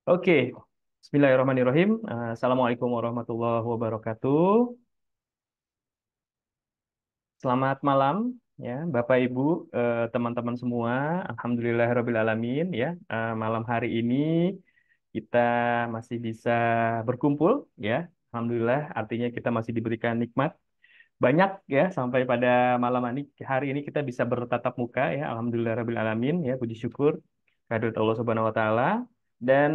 Oke, Bismillahirrahmanirrahim. Assalamualaikum warahmatullahi wabarakatuh. Selamat malam, ya, Bapak Ibu, teman-teman semua. Alhamdulillahirabbil alamin, ya. Malam hari ini kita masih bisa berkumpul, ya. Alhamdulillah, artinya kita masih diberikan nikmat banyak, ya, sampai pada malam hari ini kita bisa bertatap muka, ya. Alhamdulillahirabbil alamin, ya. Puji syukur kehadirat Allah Subhanahu wa taala. Dan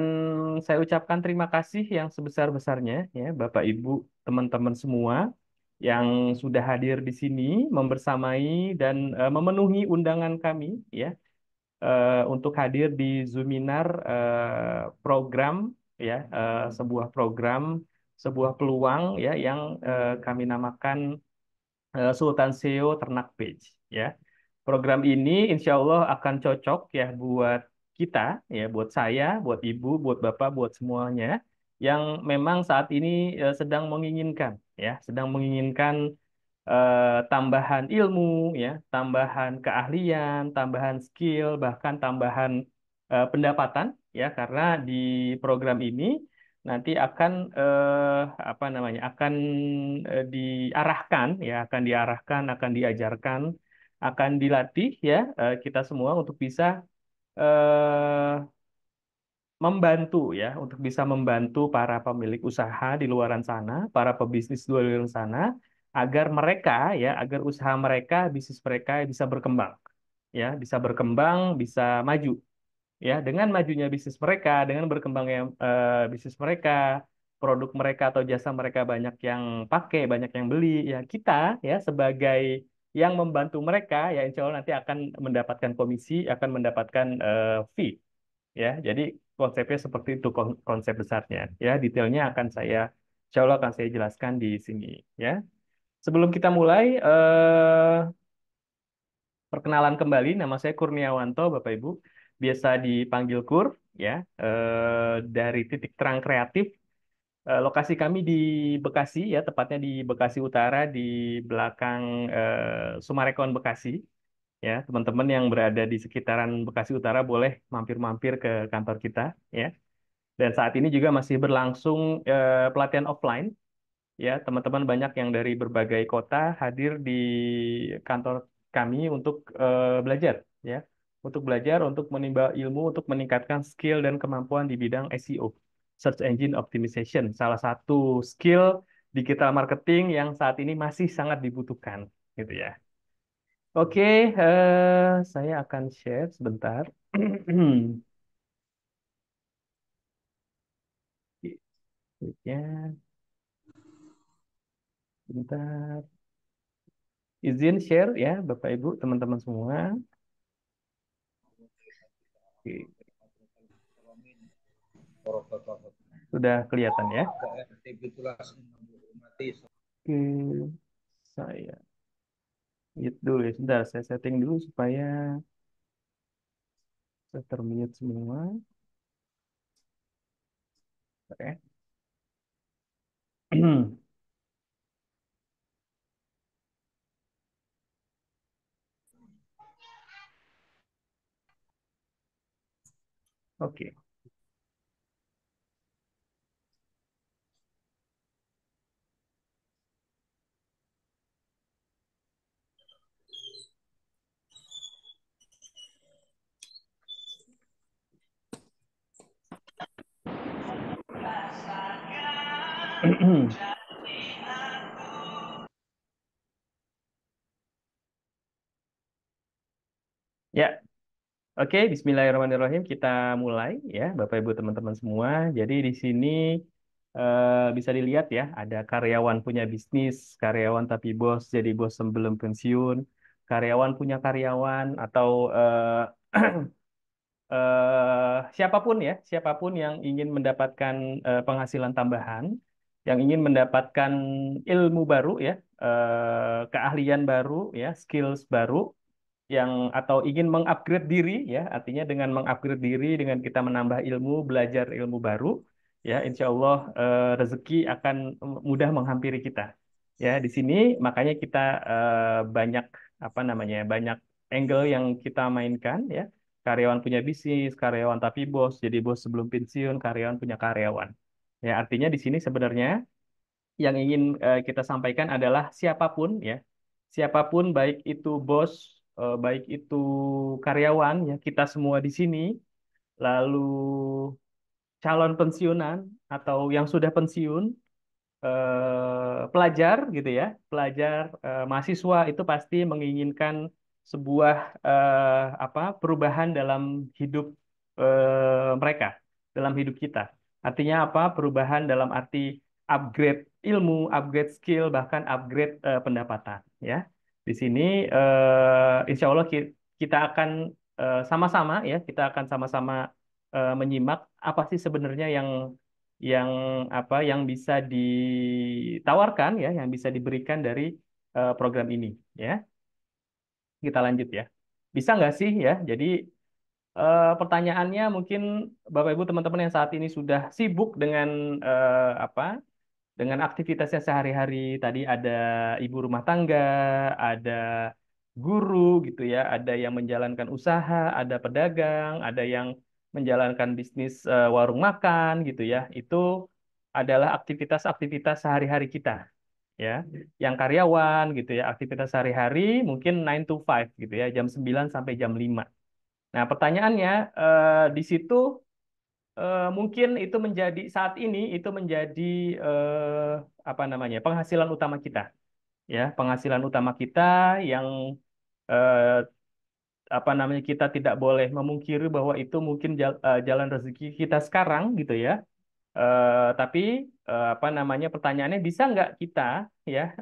saya ucapkan terima kasih yang sebesar-besarnya, ya, Bapak Ibu, teman-teman semua yang sudah hadir di sini membersamai dan memenuhi undangan kami, ya, untuk hadir di Zoominar, program, ya, sebuah program, sebuah peluang, ya, yang kami namakan Sultan SEO Ternak Page, ya. Program ini insya Allah akan cocok, ya, buat kita, ya, buat saya, buat ibu, buat bapak, buat semuanya yang memang saat ini sedang menginginkan, ya, sedang menginginkan tambahan ilmu, ya, tambahan keahlian, tambahan skill, bahkan tambahan pendapatan, ya, karena di program ini nanti akan apa namanya, akan diarahkan, ya, akan diajarkan, akan dilatih, ya, kita semua untuk bisa eh, membantu, ya, untuk bisa membantu para pemilik usaha di luaran sana, para pebisnis di luaran sana, agar mereka, ya, agar usaha mereka, bisnis mereka bisa berkembang, ya, bisa berkembang, bisa maju, ya. Dengan majunya bisnis mereka, dengan berkembangnya bisnis mereka, produk mereka atau jasa mereka banyak yang pakai, banyak yang beli, ya, kita, ya, sebagai yang membantu mereka, ya, insya Allah nanti akan mendapatkan komisi, akan mendapatkan fee, ya. Jadi konsepnya seperti itu, konsep besarnya, ya. Detailnya akan saya, insya Allah akan saya jelaskan di sini, ya. Sebelum kita mulai, perkenalan kembali, nama saya Kurniawanto, Bapak Ibu, biasa dipanggil Kur, ya. Dari Titik Terang Kreatif. Lokasi kami di Bekasi, ya, tepatnya di Bekasi Utara, di belakang Sumarekon Bekasi. Ya, teman-teman yang berada di sekitaran Bekasi Utara boleh mampir-mampir ke kantor kita, ya. Dan saat ini juga masih berlangsung pelatihan offline, ya. Teman-teman banyak yang dari berbagai kota hadir di kantor kami untuk belajar, ya. Untuk belajar, untuk menimba ilmu, untuk meningkatkan skill dan kemampuan di bidang SEO, Search Engine Optimization, salah satu skill digital marketing yang saat ini masih sangat dibutuhkan, gitu, ya. Oke, saya akan share sebentar. Ya, bentar. Izin share, ya, Bapak Ibu, teman-teman semua. Oke, sudah kelihatan, ya. Oke, saya mute dulu, ya. Sebentar, saya setting dulu supaya saya termute semua. Oke. Oke. Ya, oke. Bismillahirrahmanirrahim. Kita mulai, ya, Bapak Ibu teman-teman semua. Jadi di sini bisa dilihat, ya, ada karyawan punya bisnis, karyawan tapi bos jadi bos sebelum pensiun, karyawan punya karyawan, atau siapapun, ya, siapapun yang ingin mendapatkan penghasilan tambahan, yang ingin mendapatkan ilmu baru, ya, keahlian baru, ya, skills baru, yang atau ingin mengupgrade diri, ya, artinya dengan mengupgrade diri, dengan kita menambah ilmu, belajar ilmu baru, ya, insya Allah rezeki akan mudah menghampiri kita, ya. Di sini makanya kita banyak, apa namanya, banyak angle yang kita mainkan, ya. Karyawan punya bisnis, karyawan tapi bos, jadi bos sebelum pensiun, karyawan punya karyawan. Ya, artinya di sini sebenarnya yang ingin kita sampaikan adalah siapapun ya, siapapun baik itu bos, baik itu karyawan ya, kita semua di sini, lalu calon pensiunan atau yang sudah pensiun, pelajar gitu ya, pelajar mahasiswa itu pasti menginginkan sebuah perubahan dalam hidup mereka, dalam hidup kita. Artinya apa? Perubahan dalam arti upgrade ilmu, upgrade skill, bahkan upgrade pendapatan. Ya, di sini insya Allah kita akan sama-sama ya, kita akan sama-sama menyimak apa sih sebenarnya yang yang bisa ditawarkan ya, yang bisa diberikan dari program ini ya. Kita lanjut ya. Bisa nggak sih ya? Jadi pertanyaannya mungkin Bapak Ibu teman-teman yang saat ini sudah sibuk dengan dengan aktivitasnya sehari-hari. Tadi ada ibu rumah tangga, ada guru gitu ya, ada yang menjalankan usaha, ada pedagang, ada yang menjalankan bisnis warung makan gitu ya. Itu adalah aktivitas-aktivitas sehari-hari kita ya. Yang karyawan gitu ya, aktivitas sehari-hari mungkin 9 to 5 gitu ya, jam 9 sampai jam 5. Nah, pertanyaannya di situ mungkin itu menjadi saat ini itu menjadi penghasilan utama kita ya, penghasilan utama kita yang eh, kita tidak boleh memungkiri bahwa itu mungkin jalan rezeki kita sekarang gitu ya. Tapi pertanyaannya bisa nggak kita ya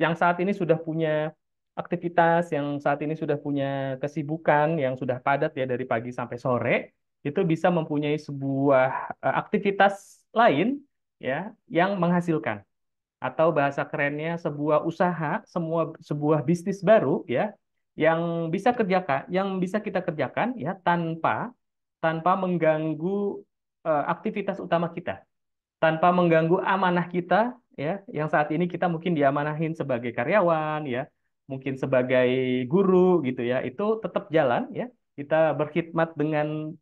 yang saat ini sudah punya aktivitas, yang saat ini sudah punya kesibukan yang sudah padat ya dari pagi sampai sore, itu bisa mempunyai sebuah aktivitas lain ya yang menghasilkan, atau bahasa kerennya sebuah usaha, sebuah bisnis baru ya yang yang bisa kita kerjakan ya tanpa mengganggu aktivitas utama kita, tanpa mengganggu amanah kita ya, yang saat ini kita mungkin diamanahin sebagai karyawan ya, mungkin sebagai guru gitu ya, itu tetap jalan ya. Kita berkhidmat dengan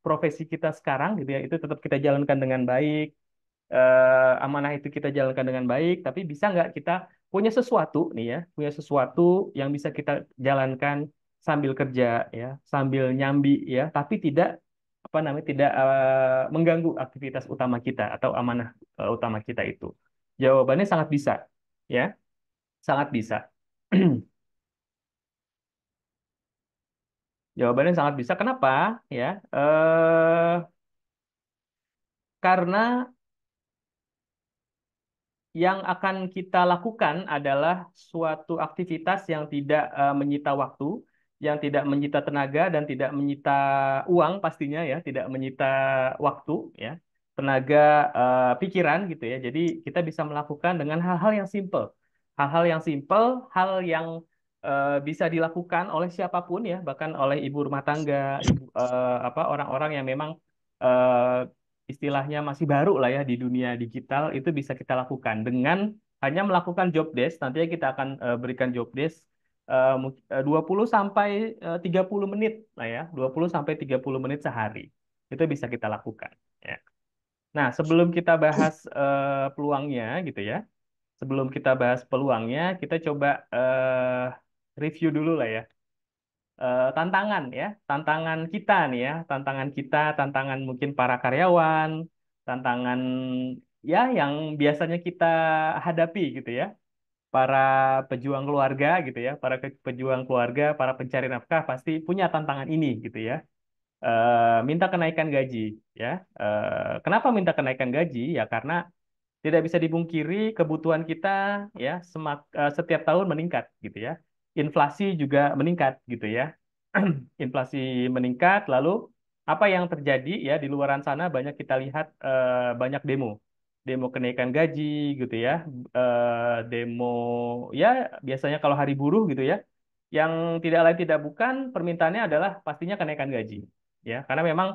profesi kita sekarang gitu ya, itu tetap kita jalankan dengan baik, amanah itu kita jalankan dengan baik, tapi bisa nggak kita punya sesuatu nih ya, punya sesuatu yang bisa kita jalankan sambil kerja ya, sambil nyambi ya, tapi tidak tidak mengganggu aktivitas utama kita atau amanah utama kita itu. Jawabannya sangat bisa ya, sangat bisa. Jawabannya sangat bisa. Kenapa? Ya, karena yang akan kita lakukan adalah suatu aktivitas yang tidak menyita waktu, yang tidak menyita tenaga dan tidak menyita uang pastinya ya, tidak menyita waktu ya, tenaga, pikiran gitu ya. Jadi kita bisa melakukan dengan hal-hal yang simple, hal-hal yang simple, hal yang bisa dilakukan oleh siapapun ya, bahkan oleh ibu rumah tangga, orang-orang yang memang eh, istilahnya masih baru lah ya di dunia digital, itu bisa kita lakukan dengan hanya melakukan job desk. Nantinya kita akan berikan job desk 20 sampai 30 menit lah ya, 20 sampai 30 menit sehari. Itu bisa kita lakukan ya. Nah, sebelum kita bahas peluangnya gitu ya. Sebelum kita bahas peluangnya, kita coba review dulu lah ya, tantangan ya, tantangan kita nih ya, tantangan kita, tantangan mungkin para karyawan, tantangan ya yang biasanya kita hadapi gitu ya, para pejuang keluarga gitu ya, para pejuang keluarga, para pencari nafkah pasti punya tantangan ini gitu ya. Minta kenaikan gaji ya. Kenapa minta kenaikan gaji? Ya karena tidak bisa dipungkiri kebutuhan kita ya setiap tahun meningkat gitu ya. Inflasi juga meningkat gitu ya. Inflasi meningkat, lalu apa yang terjadi ya di luaran sana, banyak kita lihat banyak demo, demo kenaikan gaji gitu ya, demo ya biasanya kalau hari buruh gitu ya, yang tidak lain tidak bukan permintaannya adalah pastinya kenaikan gaji ya, karena memang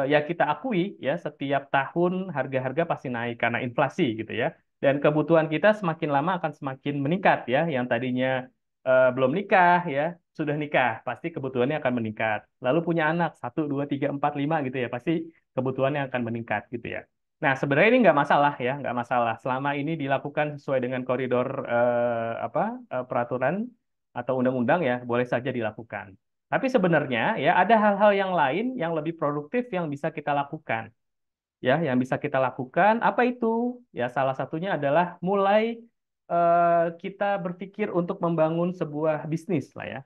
ya kita akui ya setiap tahun harga-harga pasti naik karena inflasi gitu ya, dan kebutuhan kita semakin lama akan semakin meningkat ya, yang tadinya belum nikah ya sudah nikah, pasti kebutuhannya akan meningkat. Lalu punya anak, satu, dua, tiga, empat, lima gitu ya, pasti kebutuhannya akan meningkat gitu ya. Nah, sebenarnya ini nggak masalah ya, nggak masalah. Selama ini dilakukan sesuai dengan koridor peraturan atau undang-undang ya, boleh saja dilakukan. Tapi sebenarnya ya ada hal-hal yang lain yang lebih produktif yang bisa kita lakukan ya yang bisa kita lakukan apa itu ya salah satunya adalah mulai kita berpikir untuk membangun sebuah bisnis lah ya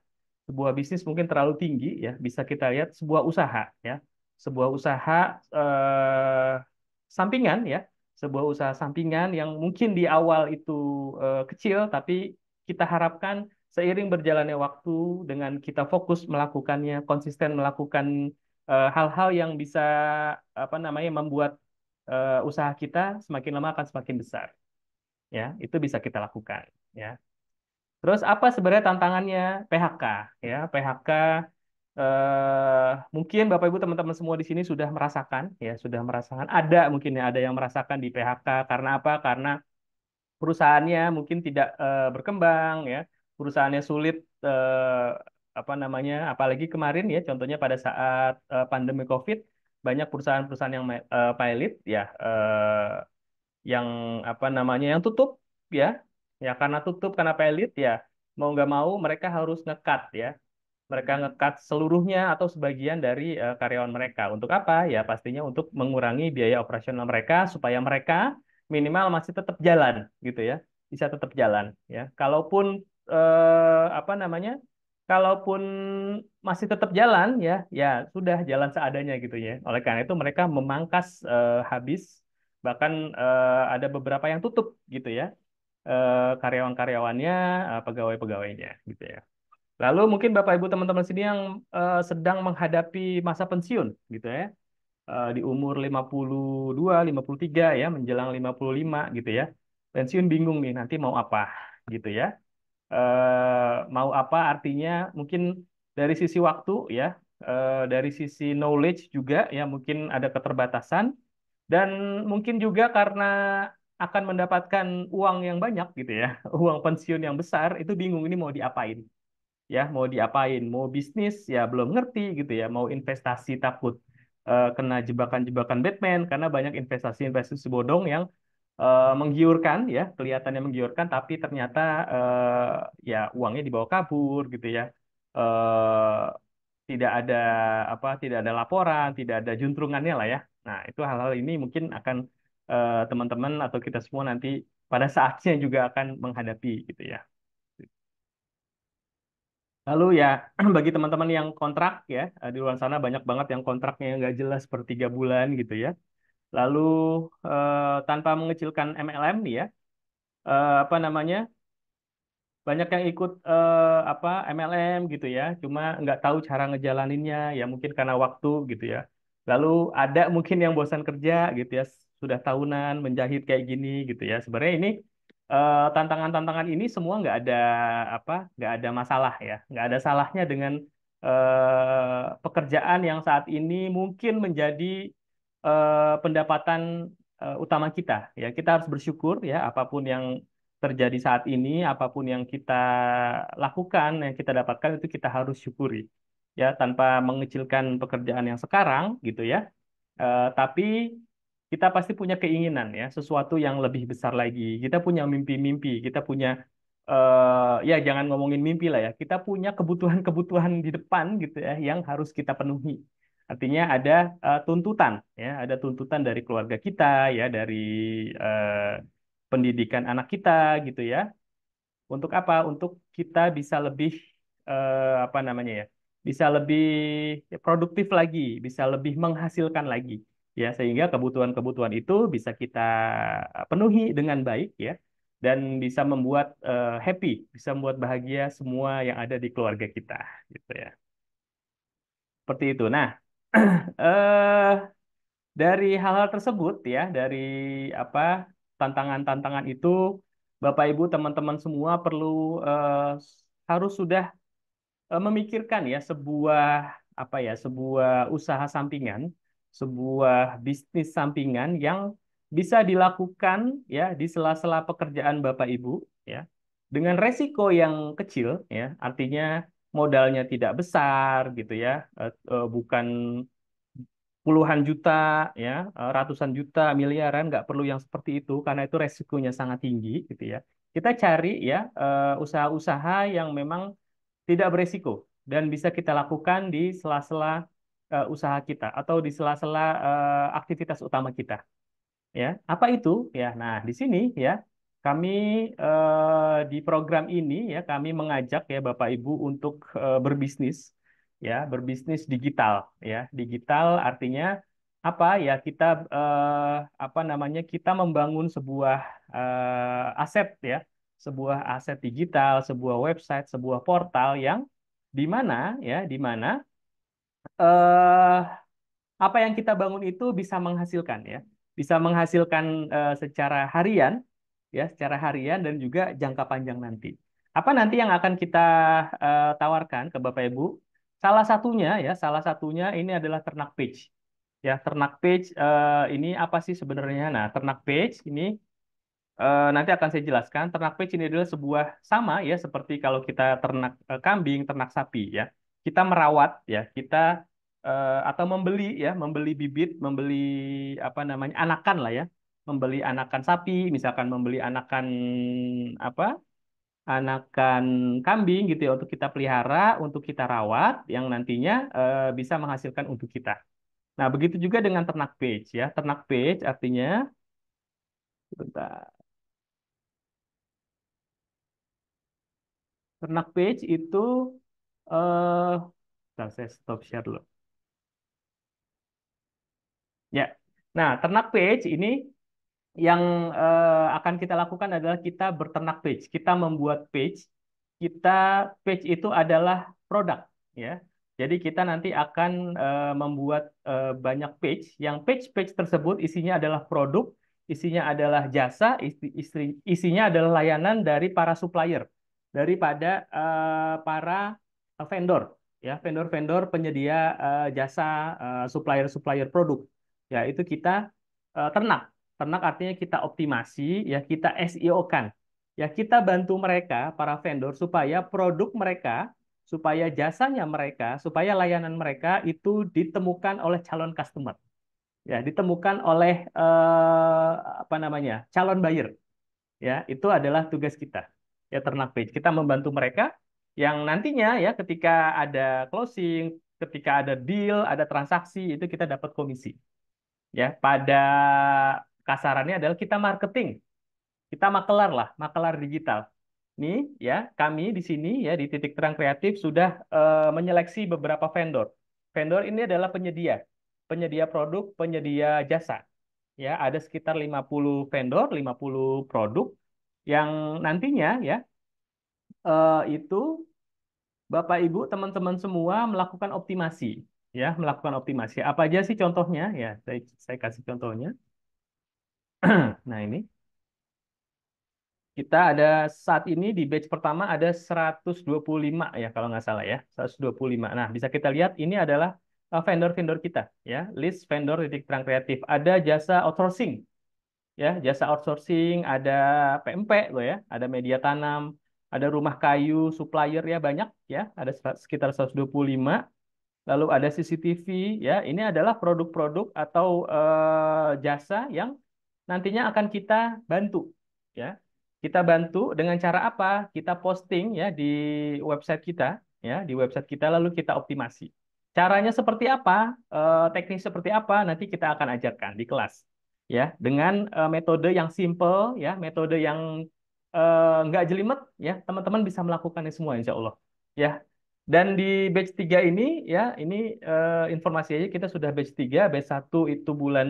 sebuah bisnis mungkin terlalu tinggi ya bisa kita lihat sebuah usaha ya sebuah usaha eh, sampingan ya sebuah usaha sampingan yang mungkin di awal itu kecil tapi kita harapkan seiring berjalannya waktu dengan kita fokus melakukannya konsisten melakukan hal-hal yang bisa apa namanya membuat usaha kita semakin lama akan semakin besar ya itu bisa kita lakukan ya terus apa sebenarnya tantangannya PHK ya PHK mungkin Bapak Ibu teman-teman semua di sini sudah merasakan ya sudah merasakan ada mungkin ya ada yang merasakan di PHK karena apa karena perusahaannya mungkin tidak berkembang ya perusahaannya sulit eh, apa namanya apalagi kemarin ya contohnya pada saat pandemi COVID banyak perusahaan-perusahaan yang pilot ya yang apa namanya yang tutup ya ya karena tutup karena pilot ya mau nggak mau mereka harus ngekat ya mereka ngekat seluruhnya atau sebagian dari karyawan mereka. Untuk apa? Ya pastinya untuk mengurangi biaya operasional mereka supaya mereka minimal masih tetap jalan gitu ya. Bisa tetap jalan ya. Kalaupun apa namanya? Kalaupun masih tetap jalan ya, ya sudah jalan seadanya gitu ya. Oleh karena itu mereka memangkas habis bahkan ada beberapa yang tutup gitu ya. Karyawan-karyawannya, pegawai-pegawainya gitu ya. Lalu mungkin Bapak Ibu teman-teman sini yang sedang menghadapi masa pensiun gitu ya. Di umur 52, 53 ya, menjelang 55 gitu ya. Pensiun bingung nih nanti mau apa gitu ya. Mau apa artinya mungkin dari sisi waktu ya, dari sisi knowledge juga ya mungkin ada keterbatasan dan mungkin juga karena akan mendapatkan uang yang banyak gitu ya, uang pensiun yang besar itu bingung ini mau diapain ya mau diapain mau bisnis ya belum ngerti gitu ya mau investasi takut kena jebakan-jebakan Batman karena banyak investasi-investasi bodong yang menggiurkan ya kelihatannya menggiurkan tapi ternyata ya uangnya dibawa kabur gitu ya Eh, tidak ada apa tidak ada laporan tidak ada juntrungannya lah ya nah itu hal-hal ini mungkin akan teman-teman atau kita semua nanti pada saatnya juga akan menghadapi gitu ya. Lalu ya bagi teman-teman yang kontrak ya di luar sana banyak banget yang kontraknya yang nggak jelas per 3 bulan gitu ya. Lalu tanpa mengecilkan MLM nih ya apa namanya banyak yang ikut apa MLM gitu ya, cuma nggak tahu cara ngejalaninnya ya mungkin karena waktu gitu ya. Lalu ada mungkin yang bosan kerja gitu ya, sudah tahunan menjahit kayak gini gitu ya. Sebenarnya ini tantangan-tantangan ini semua apa nggak ada masalah ya, nggak ada salahnya dengan pekerjaan yang saat ini mungkin menjadi pendapatan utama kita ya. Kita harus bersyukur ya apapun yang terjadi saat ini, apapun yang kita lakukan, yang kita dapatkan itu kita harus syukuri. Ya, tanpa mengecilkan pekerjaan yang sekarang gitu ya. Tapi kita pasti punya keinginan ya, sesuatu yang lebih besar lagi. Kita punya mimpi-mimpi, kita punya ya jangan ngomongin mimpi lah ya. Kita punya kebutuhan-kebutuhan di depan gitu ya yang harus kita penuhi. Artinya ada tuntutan ya, ada tuntutan dari keluarga kita ya, dari eh, pendidikan anak kita gitu ya. Untuk apa? Untuk kita bisa lebih apa namanya ya? Bisa lebih produktif lagi, bisa lebih menghasilkan lagi ya sehingga kebutuhan-kebutuhan itu bisa kita penuhi dengan baik ya dan bisa membuat happy, bisa membuat bahagia semua yang ada di keluarga kita gitu ya. Seperti itu. Nah, eh dari hal-hal tersebut ya, dari apa tantangan-tantangan itu, Bapak Ibu teman-teman semua perlu harus sudah memikirkan ya sebuah apa ya, sebuah usaha sampingan, sebuah bisnis sampingan yang bisa dilakukan ya di sela-sela pekerjaan Bapak Ibu ya, dengan resiko yang kecil ya, artinya modalnya tidak besar gitu ya, bukan puluhan juta ya, ratusan juta, miliaran, nggak perlu yang seperti itu karena itu resikonya sangat tinggi gitu ya. Kita cari ya usaha-usaha yang memang tidak beresiko dan bisa kita lakukan di sela-sela usaha kita atau di sela-sela aktivitas utama kita. Ya, apa itu? Ya, nah di sini ya kami di program ini ya kami mengajak ya Bapak Ibu untuk berbisnis ya, berbisnis digital ya. Digital artinya apa ya? Kita apa namanya? Kita membangun sebuah aset ya, sebuah aset digital, sebuah website, sebuah portal yang di mana ya, di mana eh apa yang kita bangun itu bisa menghasilkan ya, bisa menghasilkan secara harian ya, secara harian dan juga jangka panjang nanti. Apa nanti yang akan kita tawarkan ke Bapak Ibu? Salah satunya ya, salah satunya ini adalah ternak page. Ya, ternak page ini apa sih sebenarnya? Nah, ternak page ini nanti akan saya jelaskan. Ternak page ini adalah sebuah sama ya seperti kalau kita ternak kambing, ternak sapi ya. Kita merawat ya, kita atau membeli ya, membeli bibit, membeli apa namanya anakan lah ya, membeli anakan sapi, misalkan membeli anakan apa, anakan kambing gitu ya untuk kita pelihara, untuk kita rawat, yang nantinya bisa menghasilkan untuk kita. Nah, begitu juga dengan ternak page ya. Ternak page artinya, sebentar. Ternak page itu eh bentar, saya stop share dulu. Ya. Nah, ternak page ini yang akan kita lakukan adalah kita berternak page. Kita membuat page. Kita page itu adalah produk, ya. Jadi kita nanti akan membuat banyak page. Yang page-page tersebut isinya adalah produk, isinya adalah jasa, isinya adalah layanan dari para supplier, daripada para vendor, ya, vendor-vendor penyedia jasa, supplier-supplier produk. Ya, itu kita ternak. Ternak artinya kita optimasi, ya kita SEO-kan. Ya kita bantu mereka, para vendor, supaya produk mereka, supaya jasanya mereka, supaya layanan mereka itu ditemukan oleh calon customer. Ya, ditemukan oleh apa namanya? Calon buyer. Ya, itu adalah tugas kita. Ya, ternak page. Kita membantu mereka yang nantinya ya ketika ada closing, ketika ada deal, ada transaksi, itu kita dapat komisi. Ya, pada kasarannya adalah kita marketing, kita makelar lah, makelar digital. Nih ya, kami di sini ya di Titik Terang Kreatif sudah menyeleksi beberapa vendor. Vendor ini adalah penyedia, penyedia produk, penyedia jasa. Ya, ada sekitar 50 vendor, 50 produk yang nantinya ya itu Bapak Ibu teman-teman semua melakukan optimasi, ya, melakukan optimasi. Apa aja sih contohnya? Ya, saya kasih contohnya. Nah, ini kita ada saat ini di batch pertama ada 125 ya kalau nggak salah ya, 125. Nah, bisa kita lihat ini adalah vendor-vendor kita ya, list vendor Titik Terang Kreatif. Ada jasa outsourcing ya, jasa outsourcing, ada PMP loh ya, ada media tanam, ada rumah kayu, supplier ya banyak ya, ada sekitar 125. Lalu ada CCTV ya, ini adalah produk-produk atau jasa yang nantinya akan kita bantu ya. Kita bantu dengan cara apa? Kita posting ya di website kita ya, di website kita lalu kita optimasi. Caranya seperti apa? Teknis seperti apa? Nanti kita akan ajarkan di kelas ya, dengan metode yang simple ya, metode yang nggak jelimet ya, teman-teman bisa melakukannya semua insya Allah ya. Dan di batch 3 ini ya, ini informasi aja kita sudah batch 3, batch 1 itu bulan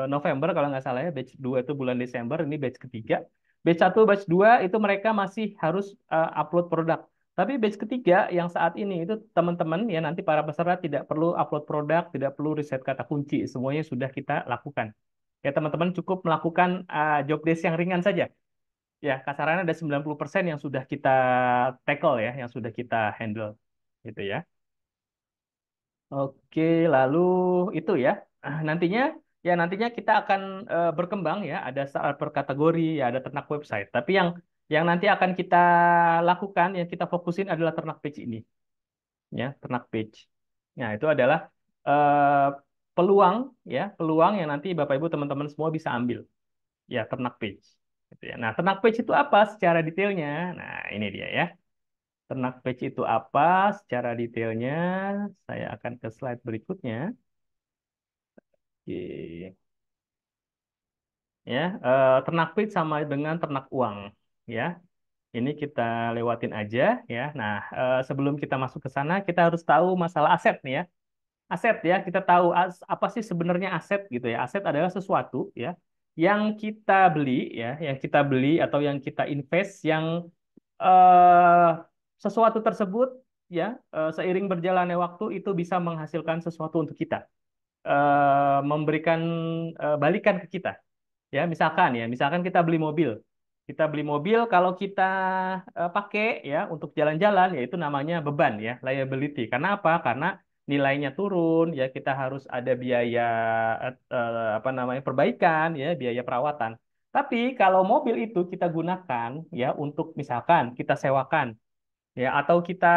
November kalau nggak salah ya, batch 2 itu bulan Desember, ini batch ketiga. Batch 1, batch 2 itu mereka masih harus upload produk. Tapi batch ketiga yang saat ini itu teman-teman ya nanti para peserta tidak perlu upload produk, tidak perlu riset kata kunci, semuanya sudah kita lakukan. Ya teman-teman cukup melakukan job desk yang ringan saja. Ya, kasarannya ada 90% yang sudah kita tackle ya, yang sudah kita handle gitu ya. Oke, lalu itu ya. Nantinya nantinya kita akan berkembang ya, ada per kategori ya, ada ternak website. Tapi yang Yang nanti akan kita lakukan, yang kita fokusin adalah ternak page ini, ya, ternak page. Nah, itu adalah eh, peluang, ya, peluang yang nanti Bapak Ibu teman-teman semua bisa ambil, ya, ternak page. Gitu ya. Nah, ternak page itu apa secara detailnya? Nah, ini dia ya. Ternak page itu apa secara detailnya? Saya akan ke slide berikutnya. Oke. Ya, ternak page sama dengan ternak uang, ya. Ini kita lewatin aja, ya. Nah, sebelum kita masuk ke sana, kita harus tahu masalah aset nih ya. Aset ya, kita tahu apa sih sebenarnya aset gitu ya. Aset adalah sesuatu ya yang kita beli ya, yang kita beli atau yang kita invest yang eh, sesuatu tersebut ya seiring berjalannya waktu itu bisa menghasilkan sesuatu untuk kita, memberikan balikan ke kita. Ya, misalkan kita beli mobil. Kita beli mobil kalau kita pakai ya untuk jalan-jalan ya itu namanya beban ya, liability. Karena apa? Karena nilainya turun ya kita harus ada biaya apa namanya perbaikan ya, biaya perawatan. Tapi kalau mobil itu kita gunakan ya untuk misalkan kita sewakan ya atau kita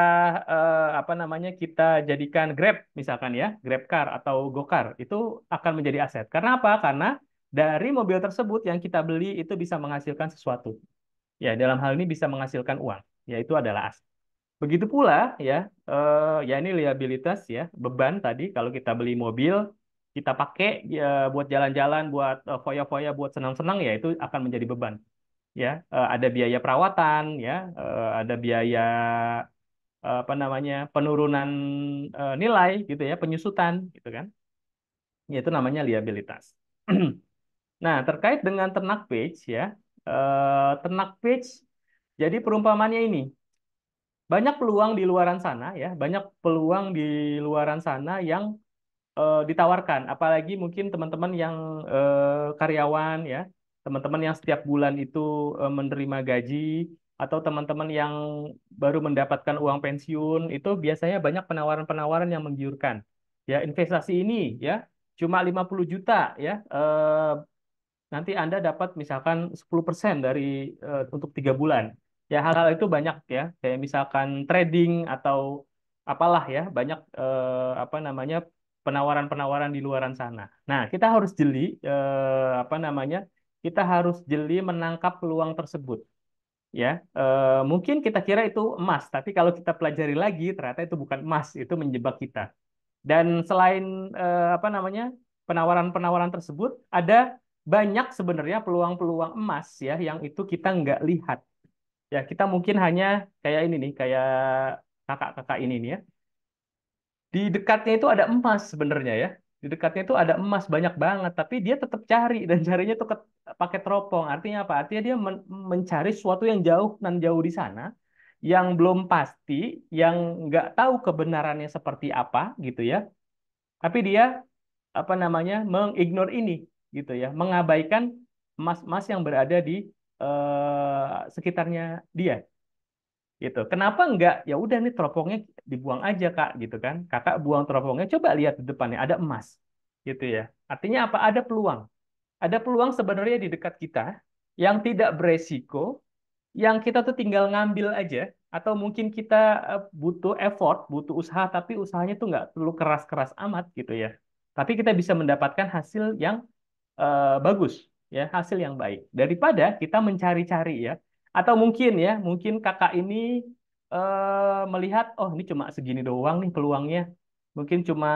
apa namanya kita jadikan Grab misalkan ya Grab car atau Gokar itu akan menjadi aset karena apa? Karena dari mobil tersebut yang kita beli itu bisa menghasilkan sesuatu ya dalam hal ini bisa menghasilkan uang yaitu adalah aset. Begitu pula ya ya ini liabilitas ya beban tadi kalau kita beli mobil kita pakai ya, buat jalan-jalan buat foya-foya buat senang-senang ya itu akan menjadi beban ya. Ada biaya perawatan ya ada biaya apa namanya penurunan nilai gitu ya penyusutan gitu kan ya itu namanya liabilitas. Nah terkait dengan ternak page ya ternak page jadi perumpamannya ini banyak peluang di luaran sana ya banyak peluang di luaran sana yang ditawarkan. Apalagi mungkin teman-teman yang karyawan ya, teman-teman yang setiap bulan itu menerima gaji atau teman-teman yang baru mendapatkan uang pensiun itu biasanya banyak penawaran-penawaran yang menggiurkan. Ya, investasi ini ya cuma 50 juta ya. Nanti Anda dapat misalkan 10% dari untuk 3 bulan. Ya hal-hal itu banyak ya, kayak misalkan trading atau apalah ya, banyak apa namanya penawaran-penawaran di luaran sana. Nah, kita harus jeli apa namanya? Kita harus jeli menangkap peluang tersebut. Ya, mungkin kita kira itu emas, tapi kalau kita pelajari lagi, ternyata itu bukan emas, itu menjebak kita. Dan selain apa namanya penawaran-penawaran tersebut, ada banyak sebenarnya peluang-peluang emas ya yang itu kita nggak lihat. Ya kita mungkin hanya kayak ini nih, kayak kakak-kakak ini nih ya. Di dekatnya itu ada emas sebenarnya ya. Di dekatnya itu ada emas banyak banget, tapi dia tetap cari dan carinya tuh pakai teropong. Artinya apa? Artinya dia mencari sesuatu yang jauh dan jauh di sana, yang belum pasti, yang nggak tahu kebenarannya seperti apa gitu ya. Tapi dia apa namanya mengignore ini gitu ya, mengabaikan emas-emas yang berada di sekitarnya dia gitu. Kenapa enggak? Ya udah nih teropongnya dibuang aja Kak gitu kan. Kakak buang teropongnya, coba lihat di depannya ada emas gitu ya. Artinya apa? Ada peluang. Ada peluang sebenarnya di dekat kita yang tidak beresiko, yang kita tuh tinggal ngambil aja atau mungkin kita butuh effort, butuh usaha tapi usahanya tuh nggak perlu keras-keras amat gitu ya. Tapi kita bisa mendapatkan hasil yang bagus ya, hasil yang baik daripada kita mencari-cari ya. Atau mungkin ya, mungkin kakak ini melihat oh ini cuma segini doang nih peluangnya. Mungkin cuma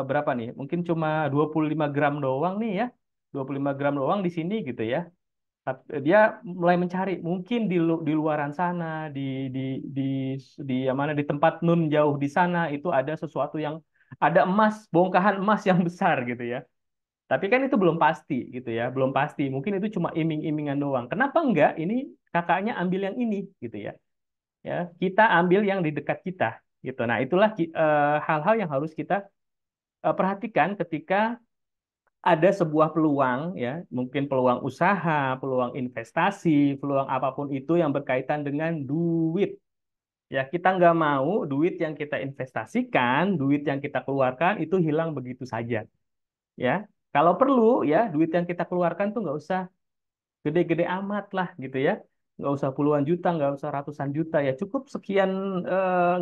berapa nih? Mungkin cuma 25 gram doang nih ya. 25 gram doang di sini gitu ya. Dia mulai mencari mungkin di luaran sana di di di yang mana di tempat nun jauh di sana itu ada sesuatu yang ada emas bongkahan emas yang besar gitu ya tapi kan itu belum pasti gitu ya belum pasti mungkin itu cuma iming-imingan doang kenapa enggak ini kakaknya ambil yang ini gitu ya ya kita ambil yang di dekat kita gitu nah itulah hal-hal yang harus kita perhatikan ketika ada sebuah peluang ya, mungkin peluang usaha, peluang investasi, peluang apapun itu yang berkaitan dengan duit. Ya, kita nggak mau duit yang kita investasikan, duit yang kita keluarkan itu hilang begitu saja. Ya, kalau perlu ya duit yang kita keluarkan tuh nggak usah gede-gede amat lah gitu ya. nggak usah puluhan juta, nggak usah ratusan juta ya, cukup sekian,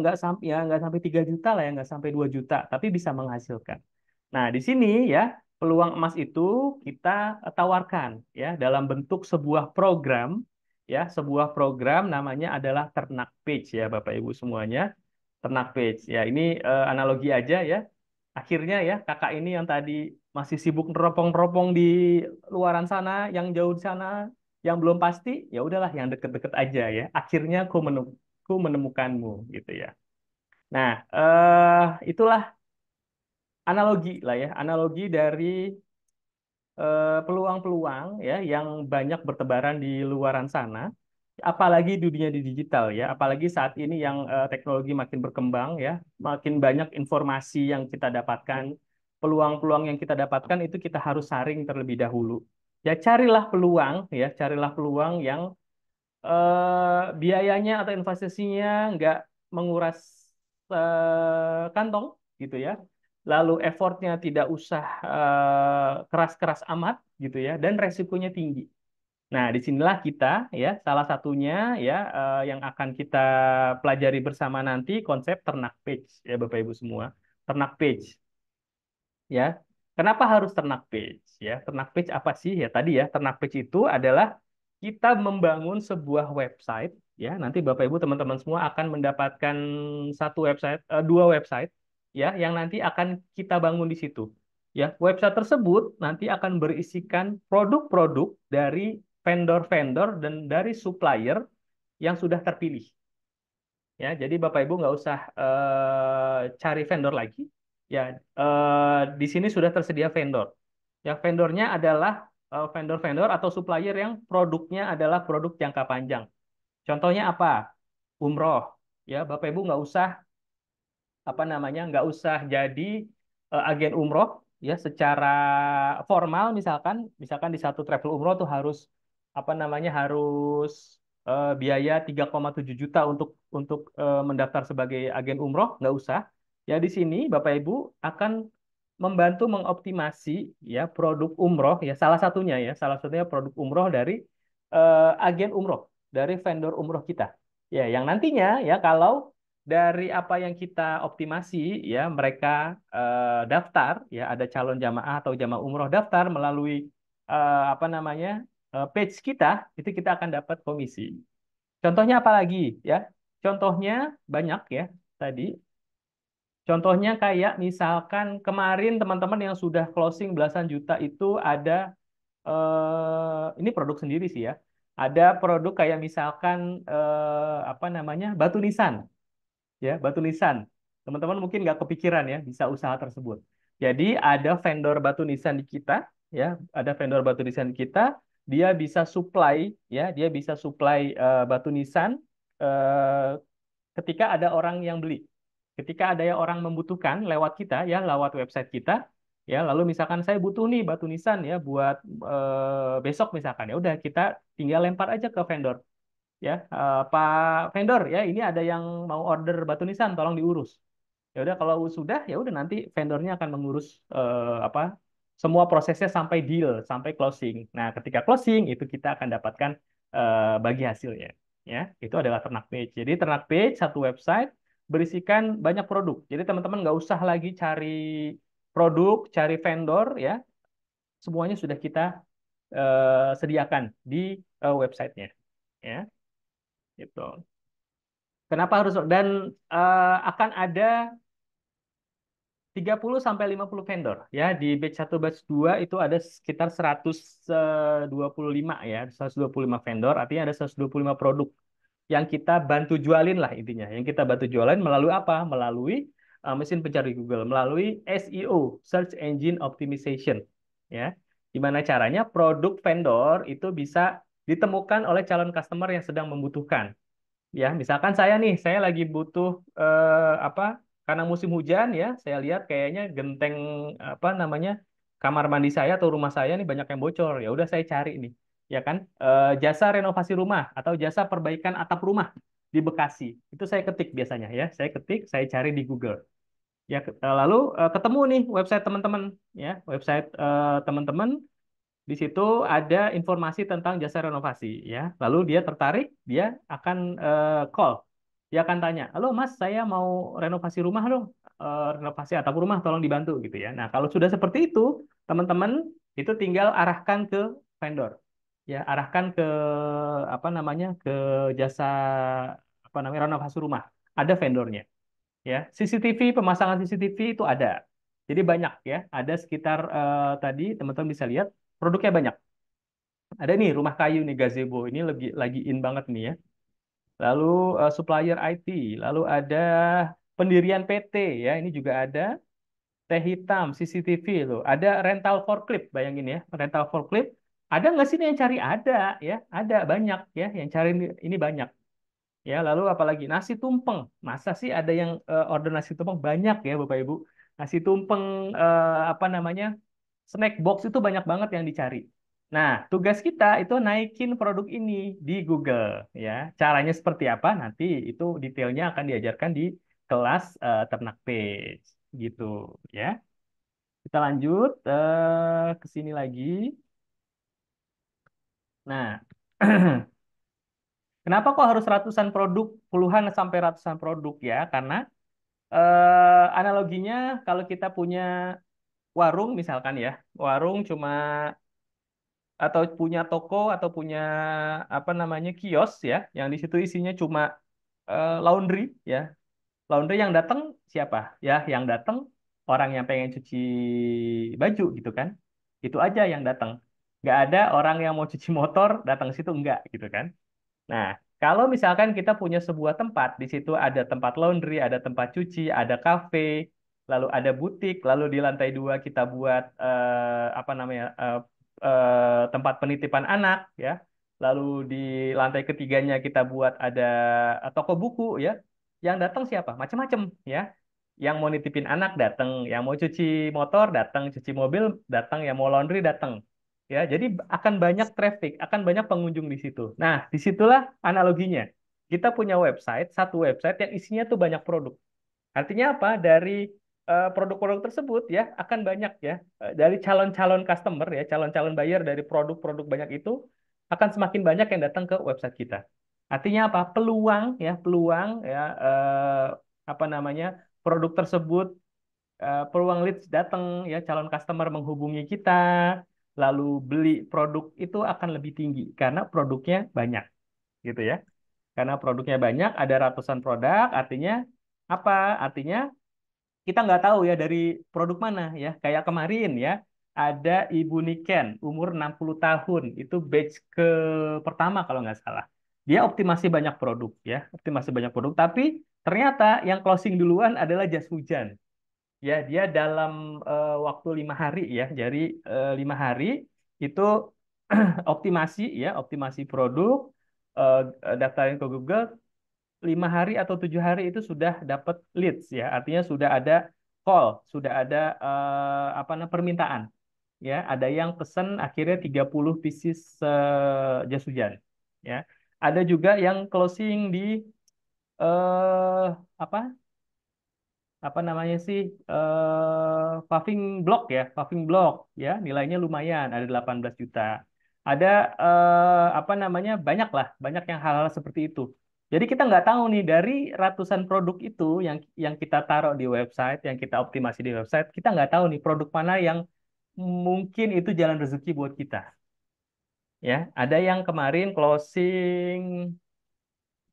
nggak sampai ya, nggak sampai 3 juta lah ya, nggak sampai 2 juta, tapi bisa menghasilkan. Nah, di sini ya peluang emas itu kita tawarkan ya dalam bentuk sebuah program, ya sebuah program namanya adalah Ternak Page ya Bapak Ibu semuanya. Ternak Page ya, ini analogi aja ya. Akhirnya ya kakak ini yang tadi masih sibuk neropong-neropong di luaran sana, yang jauh di sana, yang belum pasti, ya udahlah yang deket-deket aja ya. Akhirnya ku menemukanmu gitu ya. Nah, itulah analogi lah ya, analogi dari peluang-peluang ya yang banyak bertebaran di luaran sana, apalagi di dunia di digital ya, apalagi saat ini yang teknologi makin berkembang ya, makin banyak informasi yang kita dapatkan, peluang-peluang yang kita dapatkan itu kita harus saring terlebih dahulu. Ya carilah peluang ya, carilah peluang yang biayanya atau investasinya nggak menguras kantong gitu ya. Lalu effortnya tidak usah keras-keras amat gitu ya, dan resikonya tinggi. Nah, disinilah kita ya salah satunya ya yang akan kita pelajari bersama nanti konsep ternak page ya Bapak Ibu semua. Ternak page ya. Kenapa harus ternak page ya? Ternak page apa sih? Ya tadi ya, ternak page itu adalah kita membangun sebuah website ya. Nanti Bapak Ibu teman-teman semua akan mendapatkan satu website, dua website ya yang nanti akan kita bangun di situ. Ya, website tersebut nanti akan berisikan produk-produk dari vendor-vendor dan dari supplier yang sudah terpilih. Ya, jadi Bapak Ibu nggak usah cari vendor lagi. Ya, di sini sudah tersedia vendor. Ya, vendornya adalah vendor-vendor atau supplier yang produknya adalah produk jangka panjang. Contohnya apa? Umroh. Ya, Bapak Ibu nggak usah apa namanya, nggak usah jadi agen umroh ya secara formal, misalkan di satu travel umroh tuh harus apa namanya, harus biaya 3,7 juta untuk mendaftar sebagai agen umroh. Nggak usah ya. Di sini Bapak Ibu akan membantu mengoptimasi ya produk umroh ya, salah satunya produk umroh dari agen umroh, dari vendor umroh kita ya, yang nantinya ya kalau dari apa yang kita optimasi ya, mereka daftar ya, ada calon jamaah atau jamaah umroh daftar melalui apa namanya, page kita, itu kita akan dapat komisi. Contohnya apa lagi ya? Contohnya banyak ya tadi. Contohnya kayak misalkan kemarin teman-teman yang sudah closing belasan juta itu ada ini produk sendiri sih ya. Ada produk kayak misalkan apa namanya, batu nisan ya, batu nisan. Teman-teman mungkin nggak kepikiran ya bisa usaha tersebut. Jadi ada vendor batu nisan di kita ya, ada vendor batu nisan di kita, dia bisa supply ya, dia bisa supply batu nisan eh, ketika ada orang yang beli. Ketika ada yang orang membutuhkan lewat kita ya, lewat website kita ya, lalu misalkan saya butuh nih batu nisan ya buat besok misalkan, ya udah kita tinggal lempar aja ke vendor ya, Pak vendor ya, ini ada yang mau order batu nisan, tolong diurus. Ya udah kalau sudah, ya udah nanti vendornya akan mengurus apa semua prosesnya sampai deal, sampai closing. Nah, ketika closing itu kita akan dapatkan bagi hasilnya. Ya, itu adalah Ternak Page. Jadi Ternak Page satu website berisikan banyak produk. Jadi teman-teman nggak usah lagi cari produk, cari vendor ya. Semuanya sudah kita sediakan di websitenya. Ya, gitu. Kenapa harus, dan akan ada 30 sampai 50 vendor ya. Di batch satu batch 2 itu ada sekitar 125 ya, 125 vendor, artinya ada 125 produk yang kita bantu jualin lah intinya. Yang kita bantu jualin melalui apa? Melalui mesin pencari Google, melalui SEO, Search Engine Optimization ya. Gimana caranya produk vendor itu bisa ditemukan oleh calon customer yang sedang membutuhkan. Ya, misalkan saya nih, saya lagi butuh apa? Karena musim hujan ya, saya lihat kayaknya genteng apa namanya, kamar mandi saya atau rumah saya nih banyak yang bocor. Ya udah saya cari nih, ya kan? Jasa renovasi rumah atau jasa perbaikan atap rumah di Bekasi. Itu saya ketik biasanya ya. Saya ketik, saya cari di Google. Ya, lalu ketemu nih website teman-teman ya, website teman-teman. Di situ ada informasi tentang jasa renovasi ya. Lalu dia tertarik, dia akan call. Dia akan tanya, "Halo Mas, saya mau renovasi rumah dong. Renovasi atap rumah tolong dibantu," gitu ya. Nah, kalau sudah seperti itu, teman-teman itu tinggal arahkan ke vendor. Ya, arahkan ke apa namanya? Ke jasa apa namanya? Renovasi rumah. Ada vendornya ya. CCTV, pemasangan CCTV itu ada. Jadi banyak ya, ada sekitar tadi teman-teman bisa lihat produknya banyak. Ada nih rumah kayu nih gazebo ini lagi in banget nih ya. Lalu supplier IT, lalu ada pendirian PT ya, ini juga ada teh hitam, CCTV loh, ada rental forklift, bayangin ya, rental forklift. Ada nggak sih nih yang cari? Ada ya, ada banyak ya yang cari ini banyak. Ya, lalu apalagi nasi tumpeng. Masa sih ada yang order nasi tumpeng banyak ya Bapak Ibu? Nasi tumpeng apa namanya? Snack box itu banyak banget yang dicari. Nah, tugas kita itu naikin produk ini di Google ya. Caranya seperti apa? Nanti itu detailnya akan diajarkan di kelas Ternak Page gitu ya. Kita lanjut ke sini lagi. Nah, kenapa kok harus ratusan produk, puluhan sampai ratusan produk ya? Karena analoginya kalau kita punya warung misalkan ya, warung cuma atau punya toko atau punya apa namanya kios ya, yang di situ isinya cuma laundry ya. Laundry yang datang siapa? Ya, yang datang orang yang pengen cuci baju gitu kan. Itu aja yang datang. Nggak ada orang yang mau cuci motor datang ke situ enggak gitu kan. Nah, kalau misalkan kita punya sebuah tempat, di situ ada tempat laundry, ada tempat cuci, ada kafe, lalu ada butik, lalu di lantai dua kita buat apa namanya tempat penitipan anak, ya. Lalu di lantai ketiganya kita buat ada toko buku, ya. Yang datang siapa? Macam-macam, ya. Yang mau nitipin anak datang, yang mau cuci motor datang, cuci mobil datang, yang mau laundry datang. Ya, jadi akan banyak traffic, akan banyak pengunjung di situ. Nah, disitulah analoginya. Kita punya website, satu website yang isinya tuh banyak produk. Artinya apa? Dari produk-produk tersebut ya akan banyak ya. Dari calon-calon customer ya, calon-calon buyer dari produk-produk banyak itu akan semakin banyak yang datang ke website kita. Artinya apa? Peluang ya apa namanya? Produk tersebut peluang leads datang ya calon customer menghubungi kita lalu beli produk itu akan lebih tinggi karena produknya banyak gitu ya. Karena produknya banyak, ada ratusan produk, artinya apa? Artinya kita nggak tahu ya dari produk mana ya. Kayak kemarin ya, ada Ibu Niken, umur 60 tahun, itu batch ke pertama kalau nggak salah. Dia optimasi banyak produk ya, optimasi banyak produk, tapi ternyata yang closing duluan adalah jas hujan. Ya, dia dalam waktu 5 hari ya, jadi 5 hari itu optimasi ya, optimasi produk, eh, daftarin ke Google, 5 hari atau 7 hari itu sudah dapat leads ya, artinya sudah ada call, sudah ada apa namanya permintaan ya, ada yang pesan akhirnya 30 pieces jas hujan ya, ada juga yang closing di eh apa apa namanya sih paving block ya, paving block ya, nilainya lumayan ada 18 juta. Ada apa namanya banyak lah, banyak yang hal-hal seperti itu. Jadi kita nggak tahu nih dari ratusan produk itu yang kita taruh di website, yang kita optimasi di website, kita nggak tahu nih produk mana yang mungkin itu jalan rezeki buat kita. Ya, ada yang kemarin closing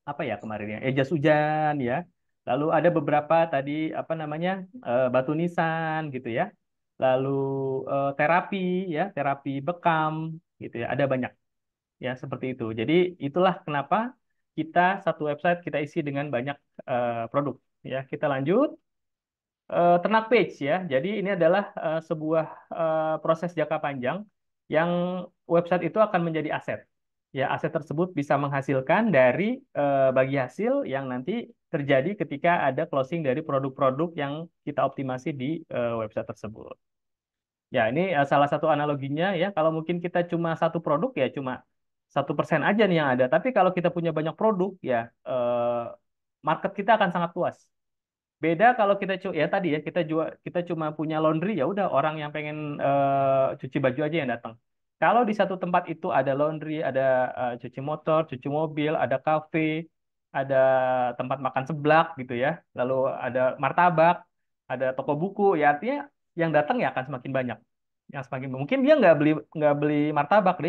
apa ya kemarin ya jas hujan ya lalu ada beberapa tadi apa namanya batu nisan gitu ya lalu terapi ya terapi bekam gitu ya ada banyak ya seperti itu jadi itulah kenapa kita satu website kita isi dengan banyak produk ya kita lanjut ternak page ya. Jadi ini adalah sebuah proses jangka panjang yang website itu akan menjadi aset. Ya, aset tersebut bisa menghasilkan dari bagi hasil yang nanti terjadi ketika ada closing dari produk-produk yang kita optimasi di website tersebut. Ya, ini salah satu analoginya ya. Kalau mungkin kita cuma satu produk ya cuma 1% aja nih yang ada. Tapi kalau kita punya banyak produk ya market kita akan sangat luas. Beda kalau ya tadi ya kita cuma punya laundry ya udah orang yang pengen cuci baju aja yang datang. Kalau di satu tempat itu ada laundry, ada cuci motor, cuci mobil, ada kafe, ada tempat makan seblak gitu ya, lalu ada martabak, ada toko buku, ya artinya yang datang ya akan semakin banyak. Yang semakin mungkin dia nggak beli martabak,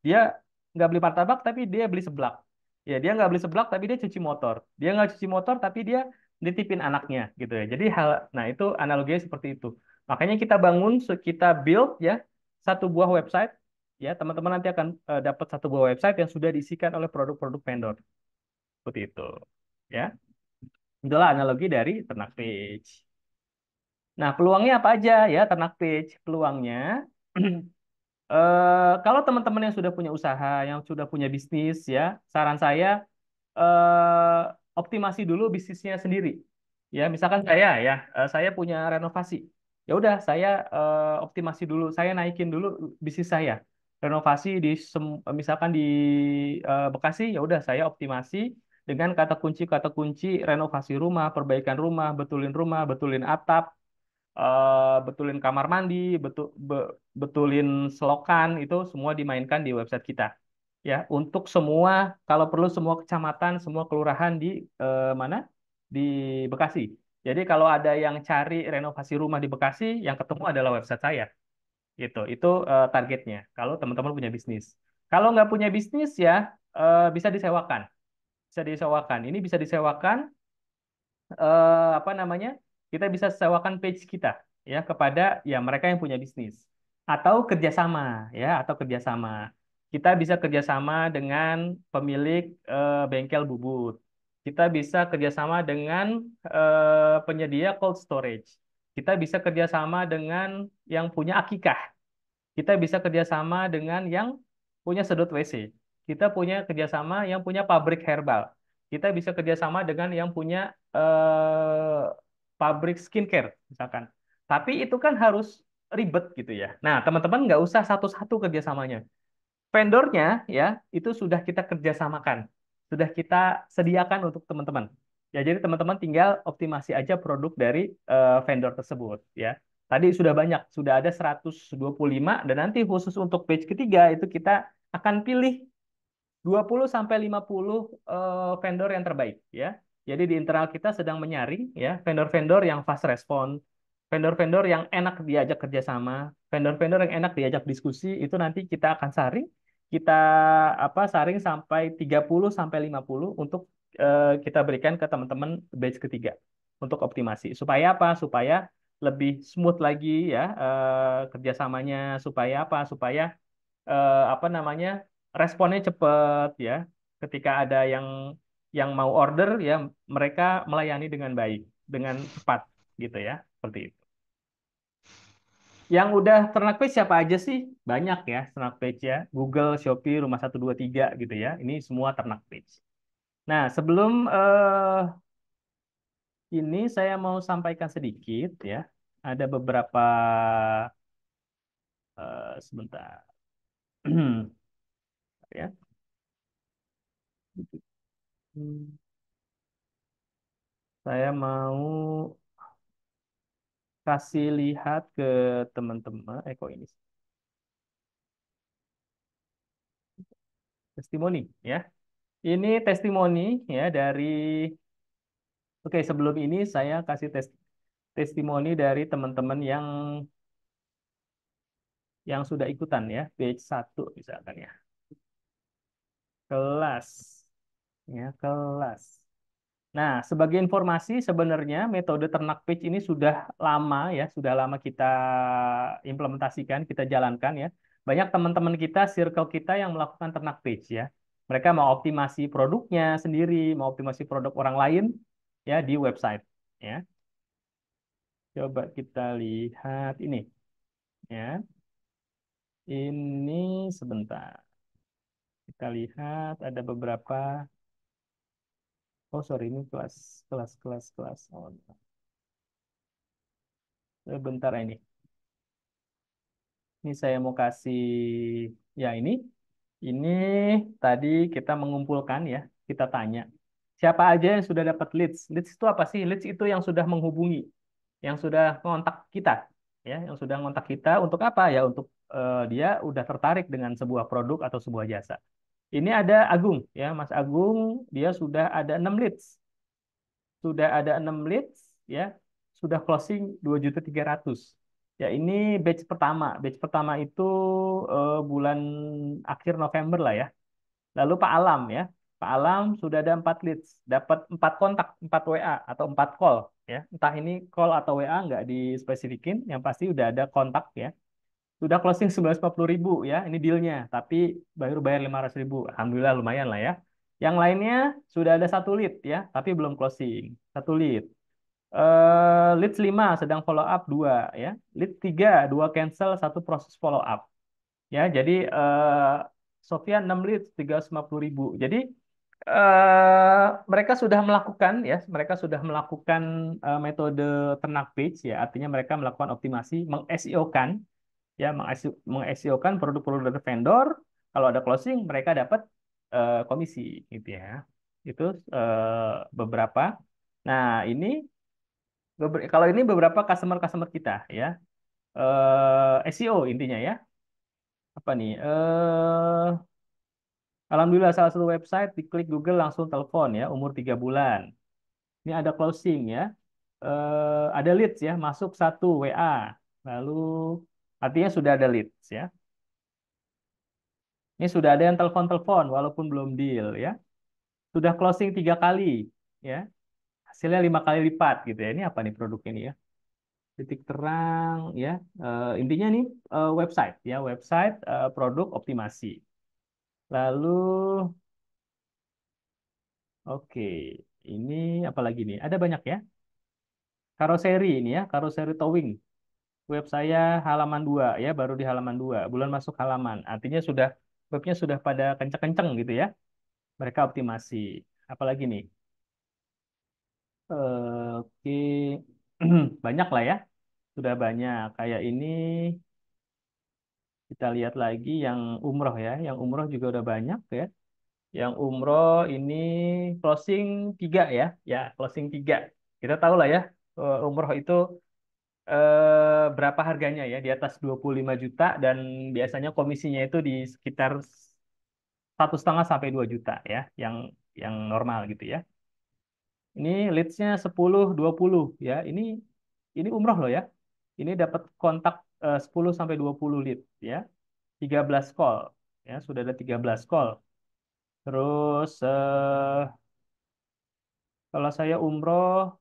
dia nggak beli martabak tapi dia beli seblak. Ya dia nggak beli seblak tapi dia cuci motor. Dia nggak cuci motor tapi dia nitipin anaknya gitu ya. Jadi nah itu analoginya seperti itu. Makanya kita bangun, kita build ya satu buah website ya teman-teman nanti akan dapat satu buah website yang sudah diisikan oleh produk-produk vendor seperti itu ya. Itulah analogi dari ternak page. Nah, peluangnya apa aja ya ternak page? Peluangnya kalau teman-teman yang sudah punya usaha, yang sudah punya bisnis ya, saran saya optimasi dulu bisnisnya sendiri. Ya, misalkan saya punya renovasi. Ya udah, saya optimasi dulu, saya naikin dulu bisnis saya. Renovasi misalkan di Bekasi, ya udah saya optimasi dengan kata kunci renovasi rumah, betulin atap, betulin kamar mandi, betulin selokan itu semua dimainkan di website kita. Ya, untuk semua kalau perlu semua kecamatan, semua kelurahan di mana? Di Bekasi. Jadi kalau ada yang cari renovasi rumah di Bekasi, yang ketemu adalah website saya. Gitu. Itu targetnya. Kalau teman-teman punya bisnis. Kalau nggak punya bisnis ya bisa disewakan. Bisa disewakan. Ini bisa disewakan apa namanya, kita bisa sewakan page kita ya kepada ya mereka yang punya bisnis atau kerjasama ya atau kerjasama kita bisa kerjasama dengan pemilik bengkel bubut, kita bisa kerjasama dengan penyedia cold storage, kita bisa kerjasama dengan yang punya akikah, kita bisa kerjasama dengan yang punya sedot WC. Kita punya kerjasama yang punya pabrik herbal. Kita bisa kerjasama dengan yang punya pabrik skincare, misalkan. Tapi itu kan harus ribet gitu ya. Nah, teman-teman nggak usah satu-satu kerjasamanya. Vendornya ya itu sudah kita kerjasamakan, sudah kita sediakan untuk teman-teman. Ya, jadi teman-teman tinggal optimasi aja produk dari vendor tersebut ya. Tadi sudah banyak, sudah ada 125 dan nanti khusus untuk page ketiga itu kita akan pilih 20 sampai 50 vendor yang terbaik ya. Jadi di internal kita sedang menyaring ya vendor-vendor yang fast respon, vendor-vendor yang enak diajak kerjasama, vendor-vendor yang enak diajak diskusi itu nanti kita akan saring, kita saring sampai 30 sampai 50 untuk kita berikan ke teman-teman batch ketiga untuk optimasi. Supaya apa? Supaya lebih smooth lagi ya kerjasamanya, supaya apa? Supaya apa namanya responnya cepat ya ketika ada yang mau order ya mereka melayani dengan baik dengan cepat gitu ya seperti itu. Yang udah ternak page siapa aja sih? Banyak ya ternak page ya, Google, Shopee, Rumah 123 gitu ya, ini semua ternak page. Nah, sebelum ini saya mau sampaikan sedikit ya, ada beberapa sebentar ya. Hmm, saya mau kasih lihat ke teman-teman. Kok ini testimoni ya. Ini testimoni ya dari. Oke, sebelum ini saya kasih testimoni dari teman-teman yang sudah ikutan ya, batch 1 misalkan ya. Kelas kelas. Nah, sebagai informasi sebenarnya metode ternak page ini sudah lama ya, sudah lama kita implementasikan, kita jalankan ya. Banyak teman-teman kita, circle kita yang melakukan ternak page ya. Mereka mau optimasi produknya sendiri, mau optimasi produk orang lain ya di website ya. Coba kita lihat ini ya. Ini sebentar. Kita lihat ada beberapa. Oh, sorry, ini kelas kelas kelas kelas. Oh, bentar ini. Ini saya mau kasih ya ini tadi kita mengumpulkan ya, kita tanya siapa aja yang sudah dapat leads. Leads itu apa sih? Leads itu yang sudah menghubungi, yang sudah kontak kita, ya, yang sudah kontak kita untuk apa ya? Untuk dia udah tertarik dengan sebuah produk atau sebuah jasa. Ini ada Agung ya, Mas Agung, dia sudah ada 6 leads. Sudah ada 6 leads ya, sudah closing 2.300.000. Ya, ini batch pertama. Batch pertama itu bulan akhir November lah ya. Lalu Pak Alam ya. Pak Alam sudah ada 4 leads, dapat 4 kontak, 4 WA atau 4 call ya. Entah ini call atau WA nggak dispesifikin, yang pasti udah ada kontak ya. Sudah closing 950.000 ya, ini dealnya. Tapi baru bayar 500.000. Alhamdulillah lumayan lah ya. Yang lainnya sudah ada 1 lead ya, tapi belum closing. 1 lead. Lead 5 sedang follow up 2 ya. Lead 3 2 cancel, 1 proses follow up. Ya, jadi Sofyan 6 lead 350.000. Jadi mereka sudah melakukan ya, mereka sudah melakukan metode ternak page ya, artinya mereka melakukan optimasi, meng-SEO-kan ya, meng-SEO-kan produk-produk dari vendor. Kalau ada closing, mereka dapat komisi gitu ya. Itu beberapa. Nah, ini kalau ini beberapa customer-customer kita ya. SEO intinya ya. Apa nih? Alhamdulillah salah satu website diklik Google langsung telepon ya, umur 3 bulan. Ini ada closing ya. Ada leads ya, masuk 1 WA. Lalu artinya sudah ada leads ya. Ini sudah ada yang telepon-telepon walaupun belum deal ya. Sudah closing 3 kali ya. Hasilnya 5 kali lipat gitu ya. Ini apa nih produk ini ya? Titik terang ya. Intinya nih website ya, website produk optimasi. Lalu oke, ini apa lagi nih? Ada banyak ya. Karoseri ini ya, karoseri towing. Web saya halaman 2 ya, baru di halaman 2 bulan masuk halaman. Artinya sudah webnya sudah pada kenceng-kenceng gitu ya. Mereka optimasi. Apalagi nih? Oke, banyak lah ya. Sudah banyak. Kayak ini kita lihat lagi yang umroh ya. Yang umroh juga udah banyak ya. Yang umroh ini closing 3 ya. Ya, closing 3. Kita tahu lah ya, umroh itu berapa harganya ya. Di atas 25 juta dan biasanya komisinya itu di sekitar 1,5 sampai 2 juta ya. Yang normal gitu ya. Ini leads-nya 10 20 ya. Ini umroh loh ya. Ini dapat kontak 10 sampai 20 lead ya. 13 call ya, sudah ada 13 call. Terus kalau saya umroh,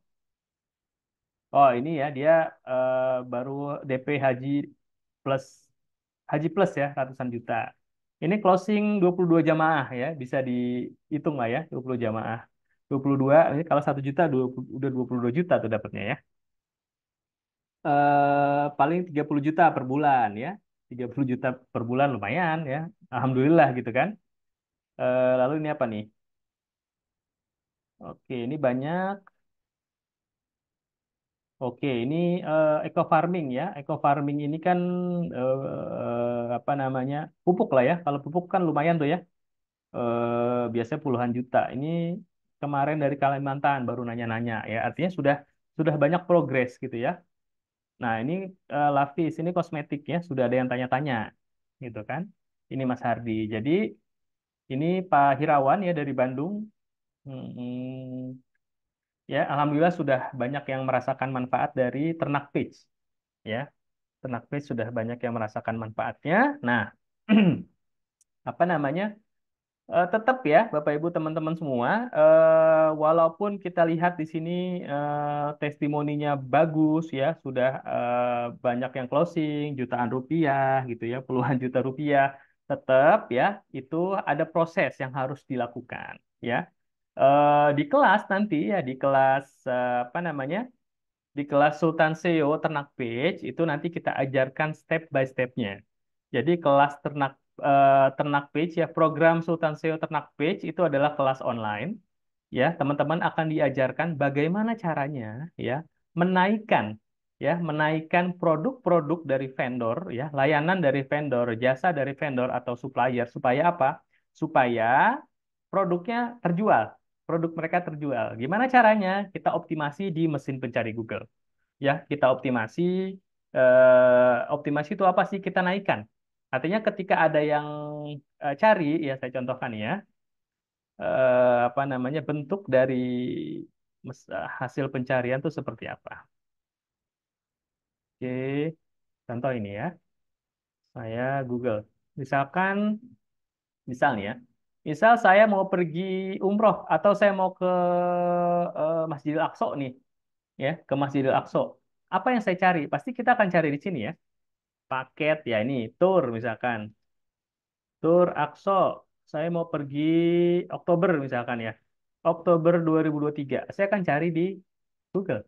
oh ini ya dia baru DP plus haji plus ya, ratusan juta. Ini closing 22 jamaah ya, bisa dihitung lah ya, 20 jamaah. 22 ini kalau 1 juta udah 22 juta tuh dapatnya ya. Paling 30 juta per bulan ya. 30 juta per bulan lumayan ya. Alhamdulillah gitu kan. Lalu ini apa nih? Oke, ini banyak. Oke, ini eco farming ya. Eco farming ini kan apa namanya? Pupuk lah ya. Kalau pupuk kan lumayan tuh ya. Biasanya puluhan juta. Ini kemarin dari Kalimantan baru nanya-nanya ya. Artinya sudah banyak progres gitu ya. Nah, ini Lavis, ini kosmetik ya. Sudah ada yang tanya-tanya gitu kan. Ini Mas Hardi. Jadi ini Pak Hirawan ya dari Bandung. Hmm, ya, alhamdulillah sudah banyak yang merasakan manfaat dari ternak page ya. Ternak page sudah banyak yang merasakan manfaatnya. Nah, apa namanya? Tetap ya, Bapak Ibu teman-teman semua, walaupun kita lihat di sini testimoninya bagus ya, sudah banyak yang closing jutaan rupiah gitu ya, puluhan juta rupiah, tetap ya itu ada proses yang harus dilakukan ya. Di kelas nanti ya, di kelas apa namanya? Di kelas Sultan SEO Ternak Page itu nanti kita ajarkan step by stepnya. Jadi kelas Ternak Page ya, program Sultan SEO Ternak Page itu adalah kelas online ya. Teman-teman akan diajarkan bagaimana caranya ya menaikkan menaikkan produk-produk dari vendor ya, layanan dari vendor, jasa dari vendor atau supplier supaya apa? Supaya produknya terjual, produk mereka terjual. Gimana caranya? Kita optimasi di mesin pencari Google ya, kita optimasi. Optimasi itu apa sih? Kita naikkan. Artinya ketika ada yang cari, ya saya contohkan ya, apa namanya bentuk dari hasil pencarian itu seperti apa. Oke, contoh ini ya, saya Google. Misalkan, misal nih ya, misal saya mau pergi umroh atau saya mau ke Masjidil Aqsa nih, ya, ke Masjidil Aqsa. Apa yang saya cari? Pasti kita akan cari di sini ya. Paket ya ini tour misalkan. Tour Aqsa. Saya mau pergi Oktober misalkan ya. Oktober 2023. Saya akan cari di Google.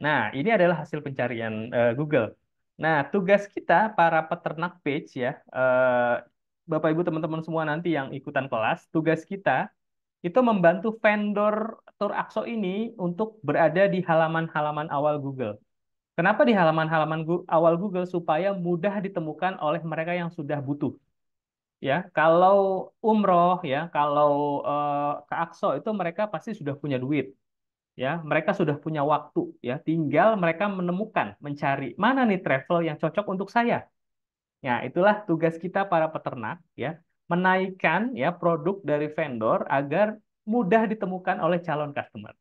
Nah, ini adalah hasil pencarian Google. Nah, tugas kita para peternak page ya, Bapak Ibu teman-teman semua nanti yang ikutan kelas, tugas kita itu membantu vendor Tour Aqsa ini untuk berada di halaman-halaman awal Google. Kenapa di halaman-halaman awal Google? Supaya mudah ditemukan oleh mereka yang sudah butuh. Ya, kalau umroh ya, kalau ke Aqsa itu mereka pasti sudah punya duit, ya, mereka sudah punya waktu, ya, tinggal mereka menemukan, mencari mana nih travel yang cocok untuk saya. Ya, itulah tugas kita para peternak, ya, menaikkan ya produk dari vendor agar mudah ditemukan oleh calon customer.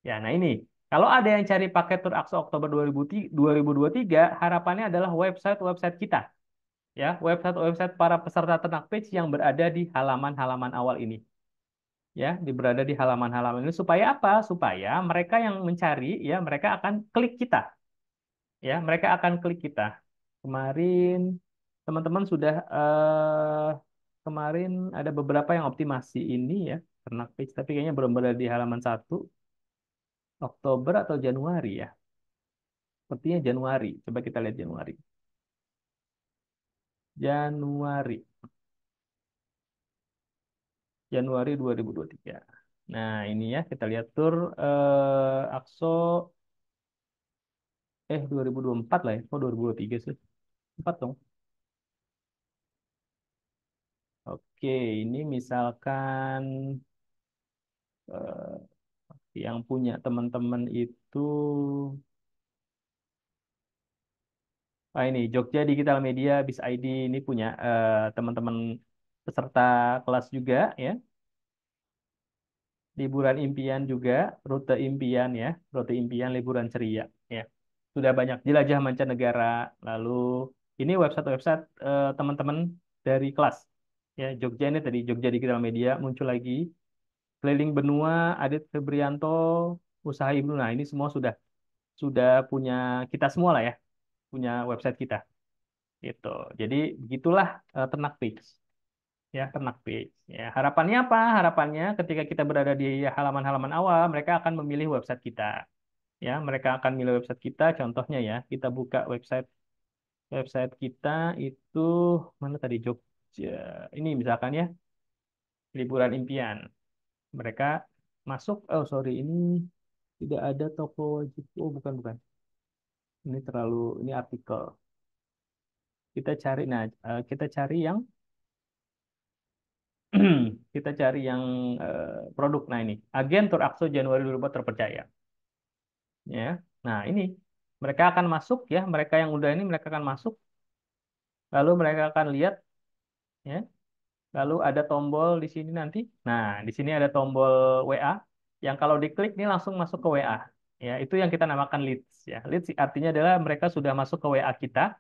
Ya, nah ini kalau ada yang cari paket tur Aqsa Oktober 2023, harapannya adalah website-website kita, ya, website-website para peserta ternak page yang berada di halaman-halaman awal ini, ya, berada di halaman-halaman ini supaya apa? Supaya mereka yang mencari, ya, mereka akan klik kita, ya, mereka akan klik kita. Kemarin teman-teman sudah kemarin ada beberapa yang optimasi ini ya ternak page, tapi kayaknya belum berada di halaman 1 Oktober atau Januari ya. Sepertinya Januari. Coba kita lihat Januari. Januari. Januari 2023. Nah, ini ya kita lihat tur Akso 2024 lah ya. Oh, 2023 sih. 4 dong. Oke, ini misalkan eh, yang punya teman-teman itu ini Jogja Digital Media Bis ID ini punya teman-teman peserta kelas juga ya. Liburan impian juga, rute impian ya, rute impian liburan ceria ya. Sudah banyak jelajah mancanegara. Lalu ini website-website teman-teman dari kelas ya. Jogja ini tadi Jogja Digital Media muncul lagi. Keliling benua Adit Febrianto, usaha ibu. Nah, ini semua sudah punya kita semua lah ya, punya website kita gitu. Jadi begitulah ternak page ya, ternak page. Ya, harapannya apa? Harapannya ketika kita berada di halaman-halaman awal, mereka akan memilih website kita. Ya, mereka akan milih website kita. Contohnya ya, kita buka website website kita itu mana tadi Jogja. Ini misalkan ya, liburan impian. Mereka masuk, oh sorry, ini tidak ada toko wajib. Oh, bukan bukan. Ini terlalu ini artikel. Kita cari nah kita cari yang kita cari yang produk. Nah, ini agen Tur Akso Januari 2024 terpercaya. Ya. Nah, ini mereka akan masuk ya, mereka yang udah ini mereka akan masuk, lalu mereka akan lihat ya, lalu ada tombol di sini nanti. Nah, di sini ada tombol WA yang kalau diklik ini langsung masuk ke WA. Ya, itu yang kita namakan leads ya. Leads artinya adalah mereka sudah masuk ke WA kita,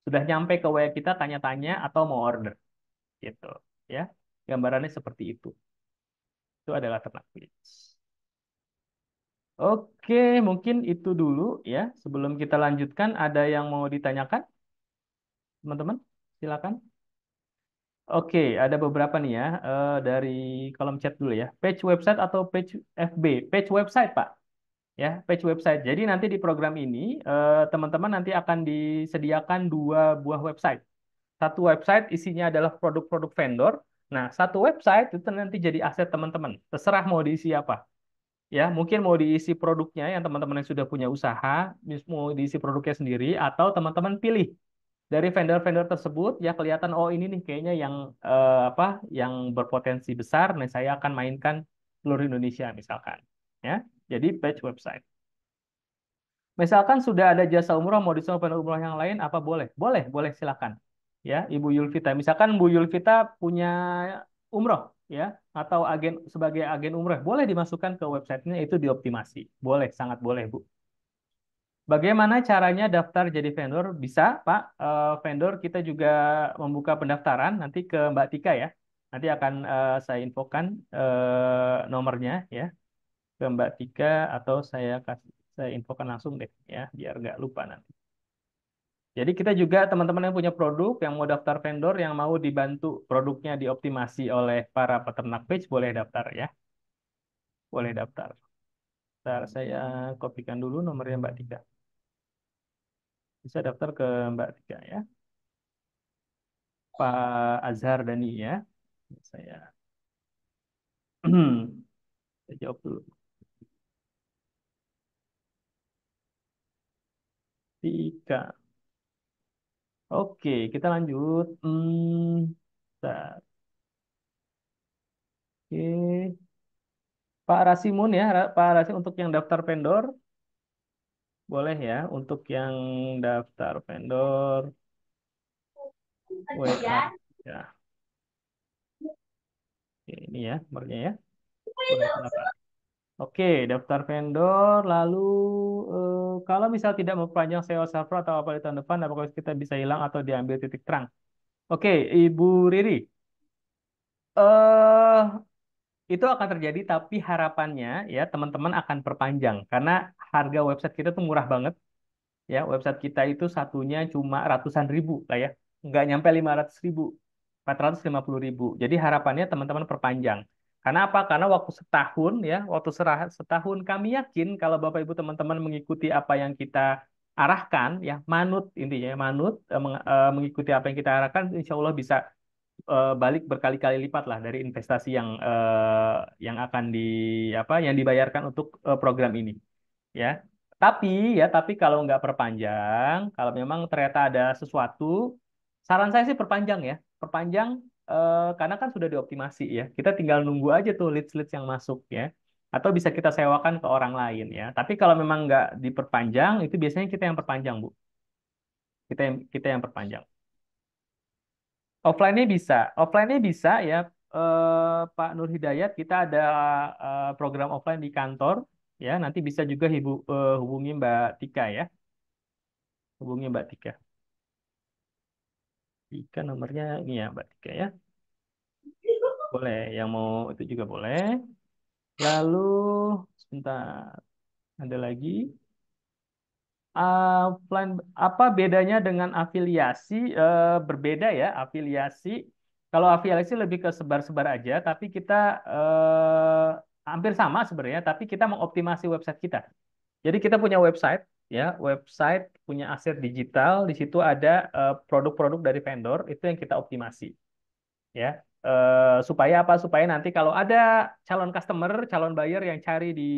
sudah nyampe ke WA kita tanya-tanya atau mau order gitu ya. Gambarannya seperti itu. Itu adalah ternak leads. Oke, mungkin itu dulu ya. Sebelum kita lanjutkan, ada yang mau ditanyakan, teman-teman? Silakan. Oke, ada beberapa nih ya dari kolom chat dulu ya. Page website atau page FB? Page website, Pak. Ya, page website. Jadi nanti di program ini teman-teman nanti akan disediakan dua buah website. Satu website isinya adalah produk-produk vendor. Nah, satu website itu nanti jadi aset teman-teman. Terserah mau diisi apa. Ya, mungkin mau diisi produknya yang teman-teman yang sudah punya usaha, mau diisi produknya sendiri, atau teman-teman pilih dari vendor-vendor tersebut ya kelihatan oh ini nih kayaknya yang apa yang berpotensi besar, nih saya akan mainkan seluruh Indonesia misalkan. Ya, jadi page website. Misalkan sudah ada jasa umroh mau disewa pada umroh yang lain, apa boleh? Boleh, boleh silakan. Ya, Ibu Yulvita. Misalkan Bu Yulvita punya umroh, ya, atau agen sebagai agen umroh, boleh dimasukkan ke websitenya itu dioptimasi. Boleh, sangat boleh, Bu. Bagaimana caranya daftar jadi vendor? Bisa, Pak. Vendor kita juga membuka pendaftaran nanti ke Mbak Tika ya. Nanti akan saya infokan nomornya ya ke Mbak Tika atau saya infokan langsung deh ya biar nggak lupa nanti. Jadi kita juga teman-teman yang punya produk yang mau daftar vendor yang mau dibantu produknya dioptimasi oleh para peternak page boleh daftar ya. Boleh daftar. Ntar saya kopikan dulu nomornya Mbak Tika. Bisa daftar ke Mbak Tika ya. Pak Azhar Dani ya. Saya saya jawab dulu. Tika. Oke, kita lanjut. Bentar. Oke. Pak Rasimun ya, Pak Rasim untuk yang daftar vendor boleh ya. Untuk yang daftar vendor WA ya. Oke, ini ya nomornya ya. Boleh kenapa? Oke, daftar vendor lalu kalau misal tidak memperpanjang SEO server atau apa di tahun depan apakah kita bisa hilang atau diambil titik terang? Oke, Ibu Riri. Eh itu akan terjadi tapi harapannya ya teman-teman akan perpanjang karena harga website kita tuh murah banget ya website kita itu satunya cuma ratusan ribu lah ya nggak nyampe 500.000 450.000 jadi harapannya teman-teman perpanjang karena apa karena waktu setahun ya waktu setahun kami yakin kalau Bapak Ibu teman-teman mengikuti apa yang kita arahkan ya manut intinya ya, manut mengikuti apa yang kita arahkan insya Allah bisa balik berkali-kali lipat lah dari investasi yang akan yang dibayarkan untuk program ini ya. Tapi tapi kalau nggak perpanjang, kalau memang ternyata ada sesuatu, saran saya sih perpanjang ya, perpanjang karena kan sudah dioptimasi ya. Kita tinggal nunggu aja tuh leads-leads yang masuk ya, atau bisa kita sewakan ke orang lain ya. Tapi kalau memang nggak diperpanjang, itu biasanya kita yang perpanjang Bu, kita yang perpanjang. Offline-nya bisa ya, Pak Nur Hidayat. Kita ada program offline di kantor ya. Nanti bisa juga hubungi Mbak Tika ya. Hubungi Mbak Tika. Tika nomornya ini ya Mbak Tika ya. Boleh, yang mau itu juga boleh. Lalu sebentar, ada lagi. Offline apa bedanya dengan afiliasi? Berbeda ya, afiliasi. Kalau afiliasi lebih ke sebar-sebar aja, tapi kita hampir sama sebenarnya, tapi kita mengoptimasi website kita. Jadi kita punya website, ya, website punya aset digital. Di situ ada produk-produk dari vendor itu yang kita optimasi, ya. Supaya apa? Supaya nanti kalau ada calon customer, calon buyer yang cari di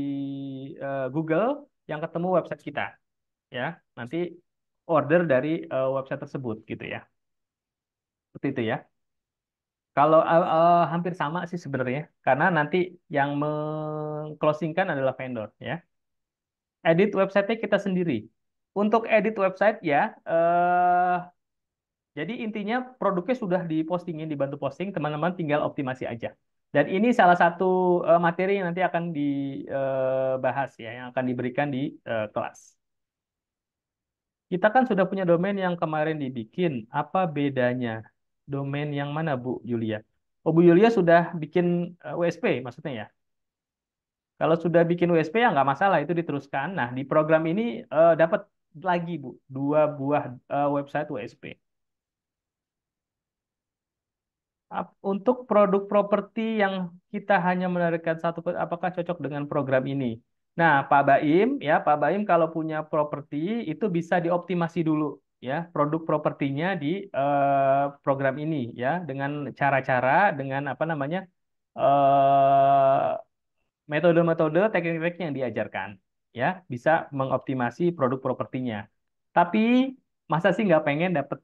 Google, yang ketemu website kita, ya, nanti order dari website tersebut, gitu ya. Seperti itu ya. Kalau hampir sama sih sebenarnya, karena nanti yang mengclosingkan adalah vendor, ya. Edit website kita sendiri. Untuk edit website ya, jadi intinya produknya sudah dipostingin, dibantu posting, teman-teman tinggal optimasi aja. Dan ini salah satu materi yang nanti akan dibahas ya, yang akan diberikan di kelas. Kita kan sudah punya domain yang kemarin dibikin. Apa bedanya? Domain yang mana, Bu Yulia? Oh, Bu Yulia sudah bikin WSP maksudnya ya? Kalau sudah bikin WSP ya nggak masalah, itu diteruskan. Nah, di program ini dapat lagi, Bu, dua buah website WSP. Untuk produk properti yang kita hanya menargetkan satu, apakah cocok dengan program ini? Nah, Pak Baim, ya Pak Baim kalau punya properti itu bisa dioptimasi dulu, ya produk propertinya di program ini, ya dengan cara-cara, dengan apa namanya eh, metode-metode teknik-teknik yang diajarkan, ya bisa mengoptimasi produk propertinya. Tapi masa sih nggak pengen dapat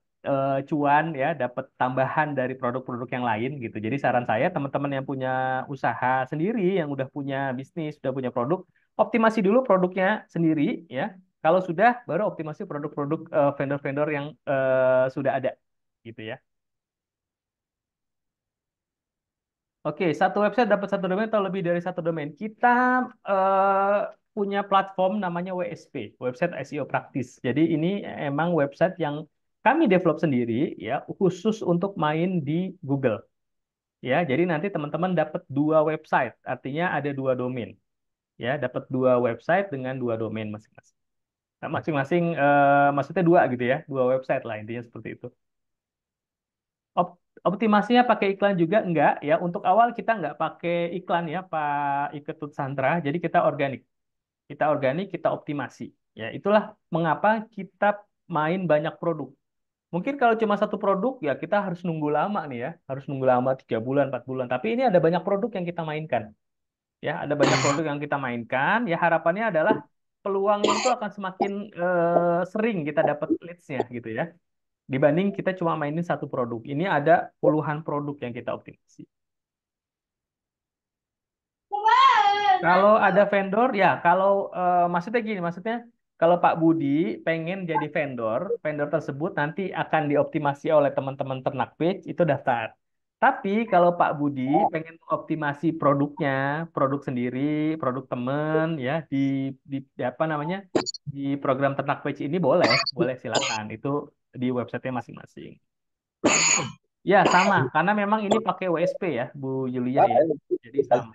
cuan ya, dapat tambahan dari produk-produk yang lain gitu. Jadi saran saya teman-teman yang punya usaha sendiri, yang udah punya bisnis, sudah punya produk, optimasi dulu produknya sendiri ya. Kalau sudah, baru optimasi produk-produk vendor-vendor yang sudah ada, gitu ya. Oke, satu website dapat satu domain atau lebih dari satu domain. Kita eh, punya platform namanya WSP, Website SEO Practice. Jadi ini emang website yang kami develop sendiri ya, khusus untuk main di Google. Ya, jadi nanti teman-teman dapat dua website, artinya ada dua domain. Ya, dapat dua website dengan dua domain masing-masing. Nah, masing-masing maksudnya dua gitu ya, dua website lah intinya seperti itu. Optimasinya pakai iklan juga enggak ya. Untuk awal kita enggak pakai iklan ya, Pak Iketut Santra. Jadi kita organik. Kita organik, kita optimasi. Ya, itulah mengapa kita main banyak produk. Mungkin kalau cuma satu produk ya kita harus nunggu lama nih ya, harus nunggu lama 3 bulan, 4 bulan. Tapi ini ada banyak produk yang kita mainkan. Ya, ada banyak produk yang kita mainkan. Ya harapannya adalah peluangnya itu akan semakin sering kita dapat leads-nya gitu ya dibanding kita cuma mainin satu produk. Ini ada puluhan produk yang kita optimasi. Kalau ada vendor, ya kalau maksudnya gini, maksudnya kalau Pak Budi pengen jadi vendor, vendor tersebut nanti akan dioptimasi oleh teman-teman ternak page, itu daftar. Tapi kalau Pak Budi pengen optimasi produknya, produk sendiri, produk temen, ya di apa namanya di program ternak page ini boleh, boleh silakan. Itu di websitenya masing-masing. Ya, sama. Karena memang ini pakai WSP ya, Bu Yulia ya. Jadi sama.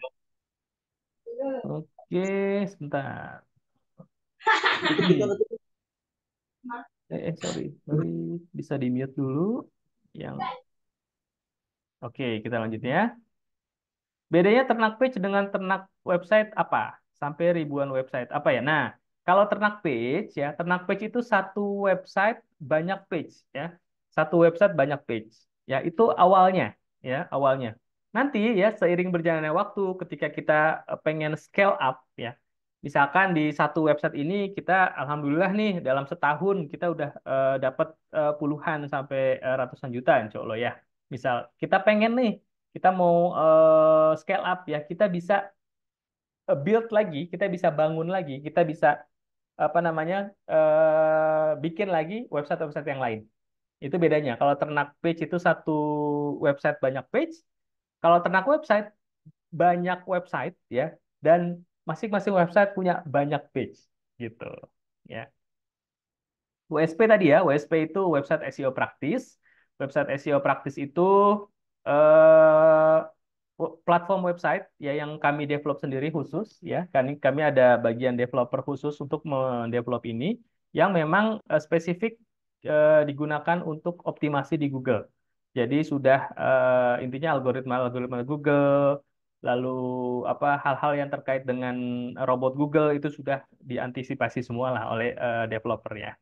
Oke, sebentar. Sorry. Sorry. Bisa di-mute dulu. Yang Oke, kita lanjut ya. Bedanya ternak page dengan ternak website apa? Sampai ribuan website. Apa ya? Nah, kalau ternak page itu satu website banyak page ya. Satu website banyak page. Ya, itu awalnya ya, awalnya. Nanti ya seiring berjalannya waktu ketika kita pengen scale up ya. Misalkan di satu website ini kita alhamdulillah nih dalam setahun kita udah dapat puluhan sampai ratusan juta insya Allah ya. Misal kita pengen nih kita mau scale up ya, kita bisa build lagi, kita bisa bangun lagi, kita bisa apa namanya bikin lagi website-website yang lain. Itu bedanya. Kalau ternak page itu satu website banyak page, kalau ternak website banyak website ya, dan masing-masing website punya banyak page gitu. Ya. WSP tadi ya, WSP itu website SEO practice. Website SEO practice itu eh, platform website ya yang kami develop sendiri khusus ya. Kami ada bagian developer khusus untuk mendevelop ini yang memang spesifik digunakan untuk optimasi di Google. Jadi sudah intinya algoritma-algoritma Google, lalu apa hal-hal yang terkait dengan robot Google itu sudah diantisipasi semua lah oleh developer ya.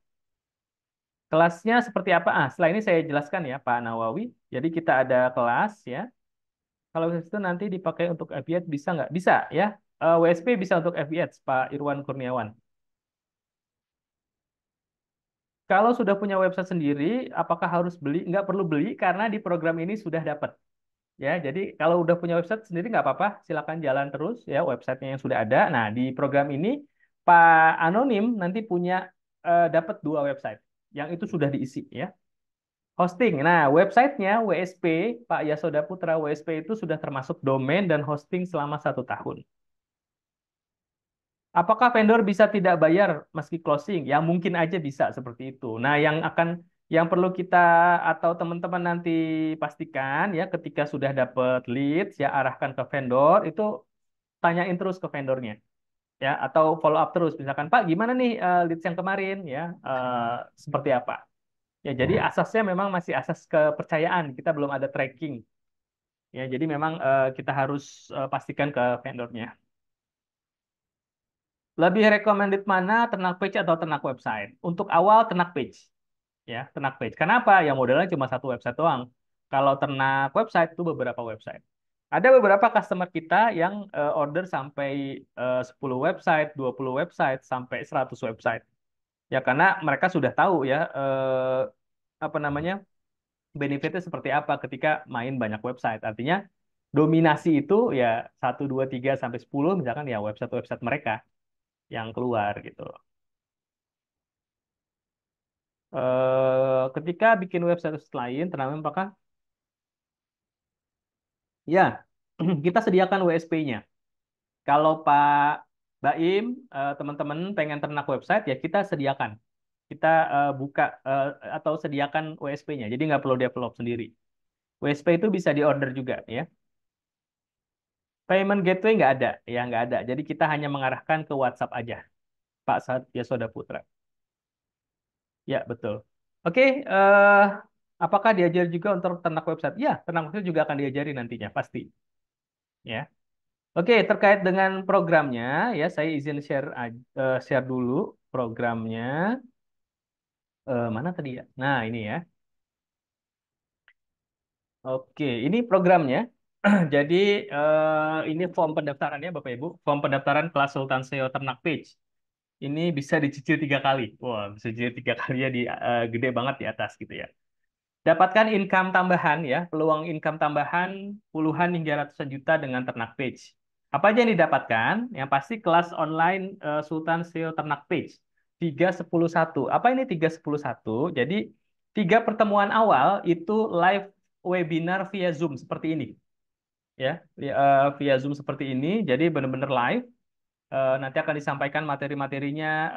Kelasnya seperti apa? Setelah ini saya jelaskan ya, Pak Nawawi. Jadi kita ada kelas ya. Kalau itu nanti dipakai untuk FIAT bisa nggak? Bisa ya. WSP bisa untuk FIAT, Pak Irwan Kurniawan. Kalau sudah punya website sendiri, apakah harus beli? Nggak perlu beli karena di program ini sudah dapat. Ya, jadi kalau udah punya website sendiri nggak apa-apa, silakan jalan terus ya websitenya yang sudah ada. Nah, di program ini Pak Anonim nanti punya dapat dua website yang itu sudah diisi ya. Hosting. Nah, websitenya WSP, Pak Yasoda Putra WSP itu sudah termasuk domain dan hosting selama 1 tahun. Apakah vendor bisa tidak bayar meski closing? Ya, mungkin aja bisa seperti itu. Nah, yang perlu kita atau teman-teman nanti pastikan ya ketika sudah dapat leads ya arahkan ke vendor itu tanyain terus ke vendornya ya atau follow up terus misalkan Pak gimana nih leads yang kemarin ya seperti apa? Ya, jadi asasnya memang masih asas kepercayaan. Kita belum ada tracking. Ya, jadi memang kita harus pastikan ke vendornya. Lebih recommended mana ternak page atau ternak website? Untuk awal ternak page, ya ternak page. Kenapa? Ya modalnya cuma satu website doang. Kalau ternak website itu beberapa website. Ada beberapa customer kita yang order sampai 10 website, 20 website, sampai 100 website. Ya karena mereka sudah tahu ya apa namanya benefitnya seperti apa ketika main banyak website. Artinya dominasi itu ya 1, 2, 3 sampai 10 misalkan ya website-website mereka yang keluar gitu. Ketika bikin website lain, tenang apakah? Ya, kita sediakan WSP-nya. Kalau Pak Baim, teman-teman pengen ternak website, ya kita sediakan. Kita buka atau sediakan WSP-nya. Jadi nggak perlu develop sendiri. WSP itu bisa diorder juga, ya. Payment gateway nggak ada, ya nggak ada. Jadi kita hanya mengarahkan ke WhatsApp aja, Pak Satya Putra. Ya, betul. Oke, apakah diajar juga untuk ternak website? Ya, ternak website juga akan diajari nantinya, pasti. Ya. Oke, terkait dengan programnya, ya saya izin share dulu programnya. Mana tadi ya? Nah, ini ya. Oke, ini programnya. Jadi ini form pendaftarannya, Bapak Ibu. Form pendaftaran kelas Sultan SEO Ternak Page. Ini bisa dicicil 3 kali. Wah, bisa dicicil 3 kali ya di gede banget di atas gitu ya. Dapatkan income tambahan ya, peluang income tambahan puluhan hingga ratusan juta dengan Ternak Page. Apa aja yang didapatkan? Yang pasti kelas online Sultan SEO Ternak Page 3-10-1. Apa ini 3-10-1? Jadi 3 pertemuan awal itu live webinar via Zoom seperti ini ya, via Zoom seperti ini. Jadi benar-benar live. Nanti akan disampaikan materi-materinya,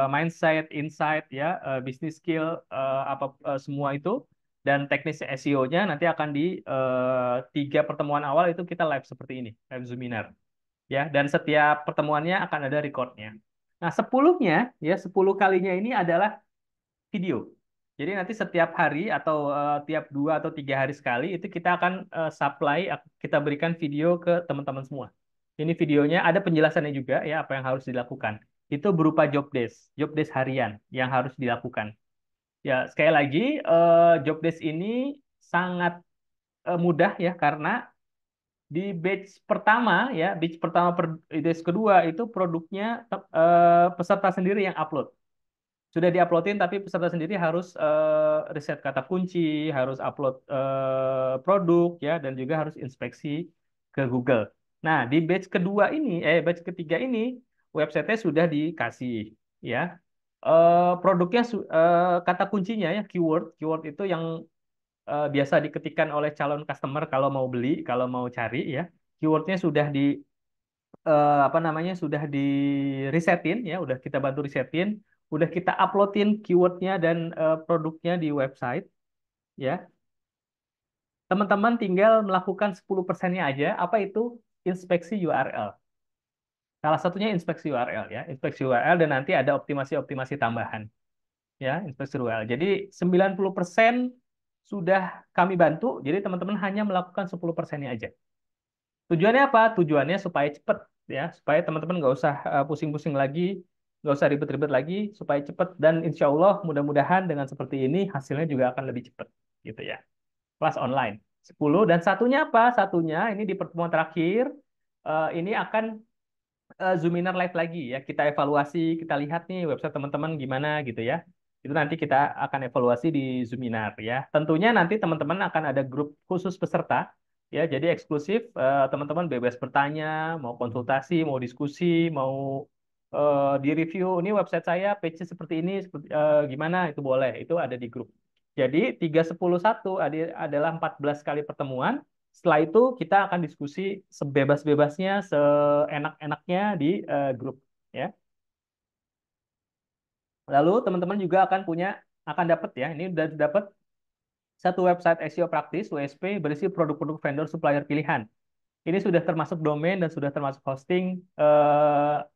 mindset, insight, ya, business skill, apa semua itu, dan teknis SEO-nya nanti akan di 3 pertemuan awal itu kita live seperti ini, live Zoominar, ya. Dan setiap pertemuannya akan ada recordnya. Nah, 10-nya, ya, 10 kalinya ini adalah video. Jadi nanti setiap hari atau tiap 2 atau 3 hari sekali itu kita akan supply, kita berikan video ke teman-teman semua. Ini videonya ada penjelasannya juga ya apa yang harus dilakukan. Itu berupa job desk harian yang harus dilakukan. Ya, sekali lagi job desk ini sangat mudah ya karena di batch pertama ya, batch pertama per batch kedua itu produknya peserta sendiri yang upload, sudah diuploadin tapi peserta sendiri harus riset kata kunci, harus upload produk ya dan juga harus inspeksi ke Google. Nah, di batch ketiga ini websitenya sudah dikasih ya. Produknya kata kuncinya ya keyword itu yang biasa diketikkan oleh calon customer kalau mau beli, kalau mau cari ya. Keywordnya sudah di apa namanya sudah di resetin ya, udah kita bantu resetin, udah kita uploadin keywordnya dan produknya di website ya. Teman-teman tinggal melakukan 10%-nya aja. Apa itu? Inspeksi URL. Salah satunya inspeksi URL ya, inspeksi URL dan nanti ada optimasi-optimasi tambahan ya, inspeksi URL. Jadi 90% sudah kami bantu, jadi teman-teman hanya melakukan 10%-nya aja. Tujuannya apa? Tujuannya supaya cepet ya, supaya teman-teman nggak usah pusing-pusing lagi, nggak usah ribet-ribet lagi, supaya cepet dan insya Allah mudah-mudahan dengan seperti ini hasilnya juga akan lebih cepet gitu ya. Kelas online 10 dan satunya apa? Satunya ini di pertemuan terakhir ini akan Zoominar live lagi ya. Kita evaluasi, kita lihat nih website teman-teman gimana gitu ya. Itu nanti kita akan evaluasi di Zoominar ya. Tentunya nanti teman-teman akan ada grup khusus peserta ya. Jadi eksklusif, teman-teman bebas bertanya, mau konsultasi, mau diskusi, mau di review ini website saya page seperti ini gimana itu boleh. Itu ada di grup. Jadi 3-10-1 adalah 14 kali pertemuan. Setelah itu kita akan diskusi sebebas-bebasnya, seenak-enaknya di grup ya. Lalu teman-teman juga akan dapat ya, ini udah dapat satu website SEO praktis WSP berisi produk-produk vendor supplier pilihan. Ini sudah termasuk domain dan sudah termasuk hosting 1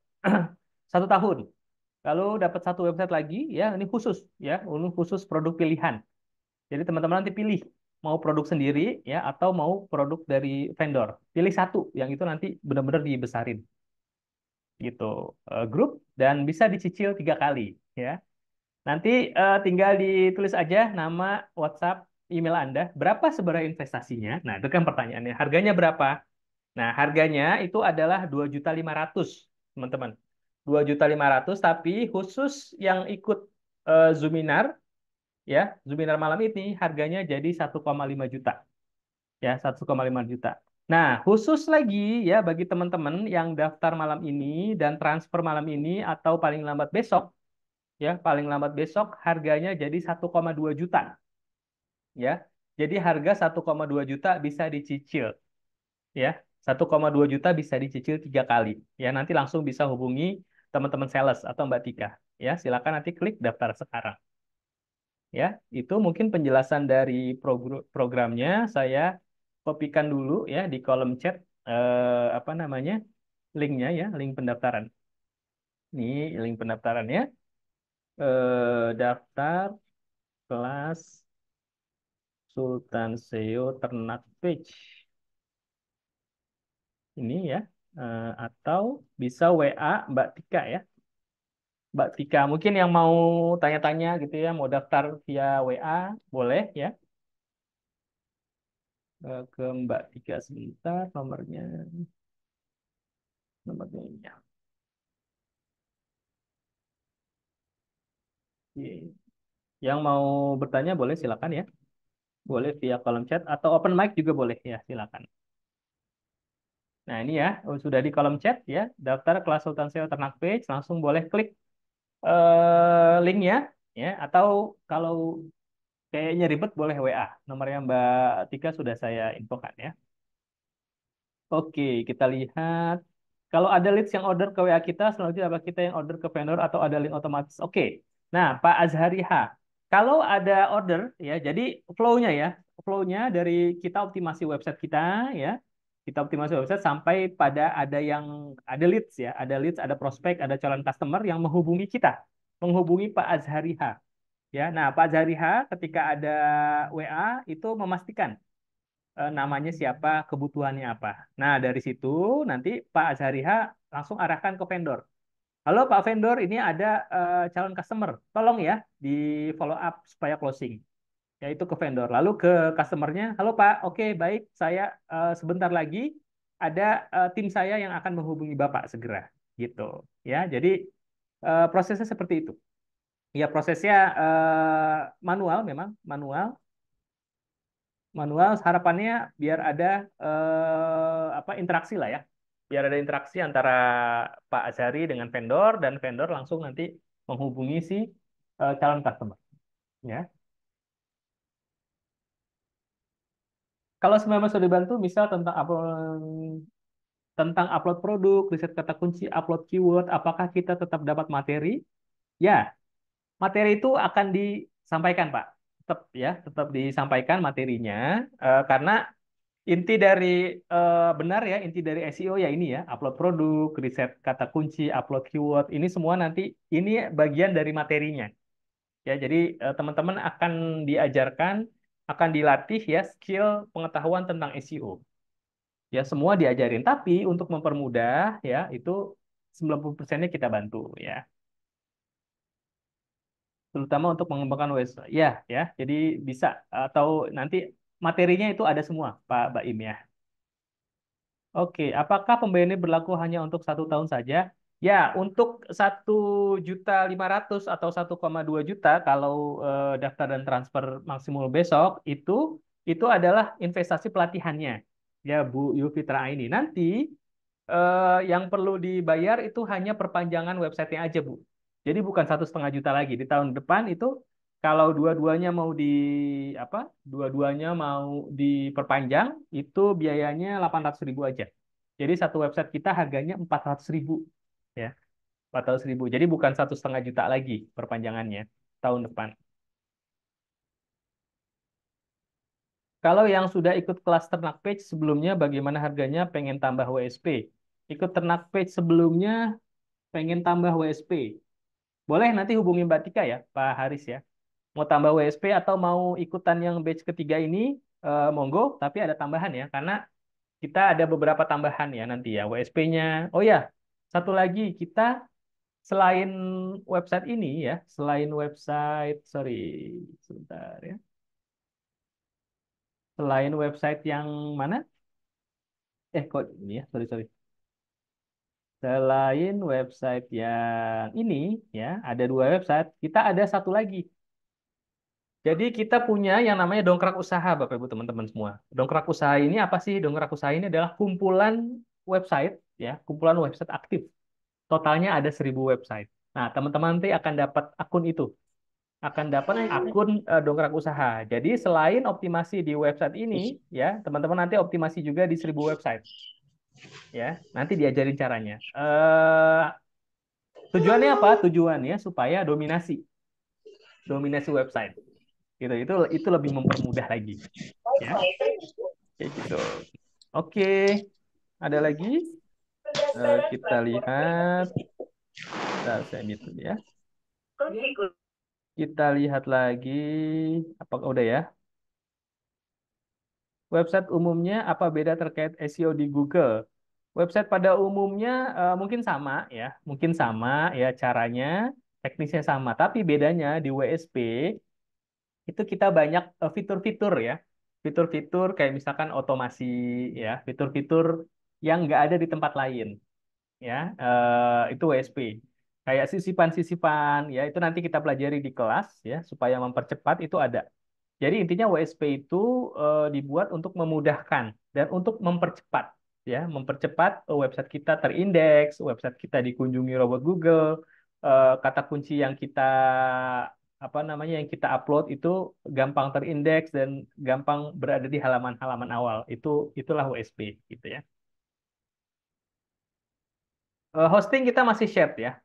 tahun. Lalu dapat satu website lagi ya, ini khusus ya, ini khusus produk pilihan. Jadi teman-teman nanti pilih mau produk sendiri ya atau mau produk dari vendor. Pilih satu yang itu nanti benar-benar dibesarin gitu. Grup dan bisa dicicil 3 kali ya. Nanti tinggal ditulis aja nama, WhatsApp, email Anda. Berapa sebenarnya investasinya? Nah, itu kan pertanyaannya. Harganya berapa? Nah, harganya itu adalah 2.500.000, teman-teman. 2.500.000 tapi khusus yang ikut Zoominar ya, Zoominar malam ini harganya jadi 1,5 juta. Ya, 1,5 juta. Nah, khusus lagi ya bagi teman-teman yang daftar malam ini dan transfer malam ini atau paling lambat besok, ya paling lambat besok harganya jadi 1,2 juta ya. Jadi harga 1,2 juta bisa dicicil ya. 1,2 juta bisa dicicil 3 kali ya. Nanti langsung bisa hubungi teman-teman sales atau Mbak Tika ya. Silakan nanti klik daftar sekarang ya. Itu mungkin penjelasan dari programnya. Saya kopikan dulu ya di kolom chat apa namanya linknya ya, link pendaftaran. Ini link pendaftarannya. Daftar kelas Sultan Seo Ternak Page ini ya. Atau bisa WA Mbak Tika ya. Mbak Tika mungkin yang mau tanya-tanya gitu ya, mau daftar via WA boleh ya. Ke Mbak Tika sebentar nomornya ini ya. Oke. Yang mau bertanya boleh silakan ya. Boleh via kolom chat atau open mic juga boleh ya, silakan. Nah, ini ya, sudah di kolom chat ya, daftar kelas Sultan SEO Ternak Page, langsung boleh klik linknya ya, atau kalau kayaknya ribet boleh WA. Nomornya Mbak Tika sudah saya infokan ya. Oke, kita lihat. Kalau ada leads yang order ke WA kita, selanjutnya apa kita yang order ke vendor atau ada link otomatis? Oke. Nah, Pak Azhari H. Kalau ada order, ya, jadi flow-nya ya, flow-nya dari kita optimasi website kita, ya, kita optimasi website sampai pada ada leads ya, ada leads, ada prospek, ada calon customer yang menghubungi kita, menghubungi Pak Azhari H. Ya, nah Pak Azhari H ketika ada WA itu memastikan namanya siapa, kebutuhannya apa. Nah, dari situ nanti Pak Azhariha langsung arahkan ke vendor. Halo Pak vendor, ini ada calon customer. Tolong ya di follow up supaya closing. Yaitu ke vendor. Lalu ke customernya, halo Pak, oke baik, saya sebentar lagi ada tim saya yang akan menghubungi Bapak segera. Gitu. Ya, jadi prosesnya seperti itu. Ya, prosesnya manual memang, manual harapannya biar ada apa interaksi lah ya, biar ada interaksi antara Pak Azhari dengan vendor dan vendor langsung nanti menghubungi si calon customer ya. Kalau memang sudah dibantu misal tentang upload produk, riset kata kunci, upload keyword, apakah kita tetap dapat materi? Ya, materi itu akan disampaikan Pak, tetap ya, tetap disampaikan materinya karena inti dari benar ya, inti dari SEO ya ini ya, upload produk, riset kata kunci, upload keyword, ini semua nanti ini bagian dari materinya. Ya, jadi teman-teman akan diajarkan, akan dilatih ya skill pengetahuan tentang SEO. Ya, semua diajarin. Tapi untuk mempermudah ya itu 90%-nya kita bantu ya. Terutama untuk mengembangkan website. Ya, ya. Jadi bisa atau nanti materinya itu ada semua, Pak Baim ya. Oke, apakah pembayaran ini berlaku hanya untuk 1 tahun saja? Ya, untuk 1,5 juta atau 1,2 juta kalau daftar dan transfer maksimal besok itu adalah investasi pelatihannya. Ya, Bu Yufitra ini. Nanti yang perlu dibayar itu hanya perpanjangan websitenya aja, Bu. Jadi bukan 1,5 juta lagi. Di tahun depan itu kalau dua-duanya mau apa? Dua-duanya mau diperpanjang, itu biayanya 800.000 aja. Jadi satu website kita harganya 400.000, ya, 400.000. Jadi bukan 1,5 juta lagi perpanjangannya tahun depan. Kalau yang sudah ikut kelas ternak page sebelumnya, bagaimana harganya? Pengen tambah WSP. Ikut ternak page sebelumnya, pengen tambah WSP. Boleh nanti hubungi Mbak Tika ya, Pak Haris ya. Mau tambah WSP atau mau ikutan yang batch ketiga ini, monggo. Tapi ada tambahan ya, karena kita ada beberapa tambahan ya nanti ya, WSP-nya. Oh ya, satu lagi kita selain website ini ya, selain website, sorry, sebentar ya. Selain website yang mana? Kok ini ya, sorry, sorry. Selain website yang ini ya, ada 2 website, kita ada satu lagi. Jadi kita punya yang namanya dongkrak usaha, Bapak Ibu teman-teman semua. Dongkrak usaha ini apa sih? Dongkrak usaha ini adalah kumpulan website ya, kumpulan website aktif. Totalnya ada 1.000 website. Nah, teman-teman nanti akan dapat akun itu, akan dapat akun dongkrak usaha. Jadi selain optimasi di website ini, ya teman-teman nanti optimasi juga di 1.000 website, ya. Nanti diajarin caranya. Tujuannya apa? Tujuannya supaya dominasi, dominasi website. Gitu. Itu lebih mempermudah lagi, ya. Kayak gitu. Oke, ada lagi? Kita lihat. Bentar, saya mute dulu ya. Kita lihat lagi. Apakah udah ya? Website umumnya apa beda terkait SEO di Google? Website pada umumnya mungkin sama ya, mungkin sama ya caranya, teknisnya sama. Tapi bedanya di WSP itu kita banyak fitur-fitur ya, fitur-fitur kayak misalkan otomasi ya, fitur-fitur yang nggak ada di tempat lain ya. Itu WSP. Kayak sisipan-sisipan ya, itu nanti kita pelajari di kelas ya supaya mempercepat itu ada. Jadi intinya WSP itu dibuat untuk memudahkan dan untuk mempercepat ya, mempercepat website kita terindeks, website kita dikunjungi robot Google, kata kunci yang kita apa namanya yang kita upload itu gampang terindeks dan gampang berada di halaman-halaman awal. Itulah WSP gitu ya. Hosting kita masih shared ya.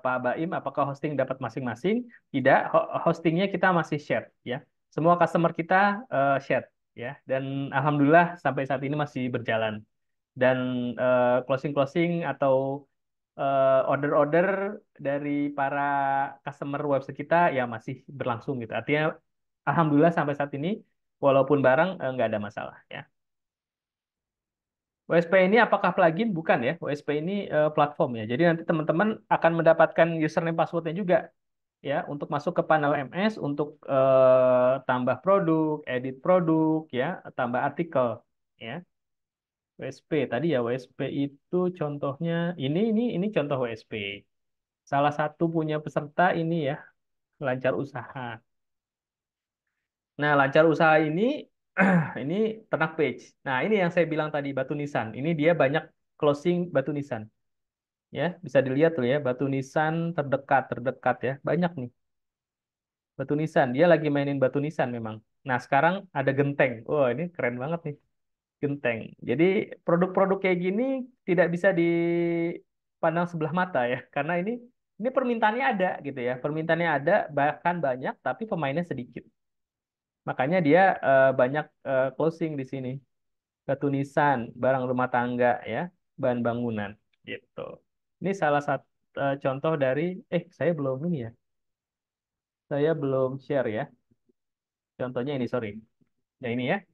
Pak Baim, apakah hosting dapat masing-masing? Tidak, hostingnya kita masih shared ya. Semua customer kita shared ya. Dan alhamdulillah sampai saat ini masih berjalan. Dan closing-closing atau order-order dari para customer website kita ya masih berlangsung gitu. Artinya alhamdulillah sampai saat ini walaupun barang nggak ada masalah ya. WSP ini apakah plugin? Bukan ya. WSP ini platform ya. Jadi nanti teman-teman akan mendapatkan username passwordnya juga ya untuk masuk ke panel MS untuk tambah produk, edit produk ya, tambah artikel ya. WSP tadi ya WSP itu contohnya ini contoh WSP. Salah satu punya peserta ini ya, lancar usaha. Nah, lancar usaha ini ini ternak page. Nah, ini yang saya bilang tadi batu nisan. Ini dia banyak closing batu nisan. Ya bisa dilihat tuh ya batu nisan terdekat terdekat ya banyak nih batu nisan dia lagi mainin batu nisan memang. Nah sekarang ada genteng, wah ini keren banget nih genteng. Jadi produk-produk kayak gini tidak bisa dipandang sebelah mata ya karena ini permintaannya ada gitu ya, permintaannya ada bahkan banyak tapi pemainnya sedikit, makanya dia banyak closing di sini. Batu nisan, barang rumah tangga ya, bahan bangunan gitu. Ini salah satu contoh dari saya belum ini ya. Saya belum share ya. Contohnya ini, sorry. Nah, ini ya,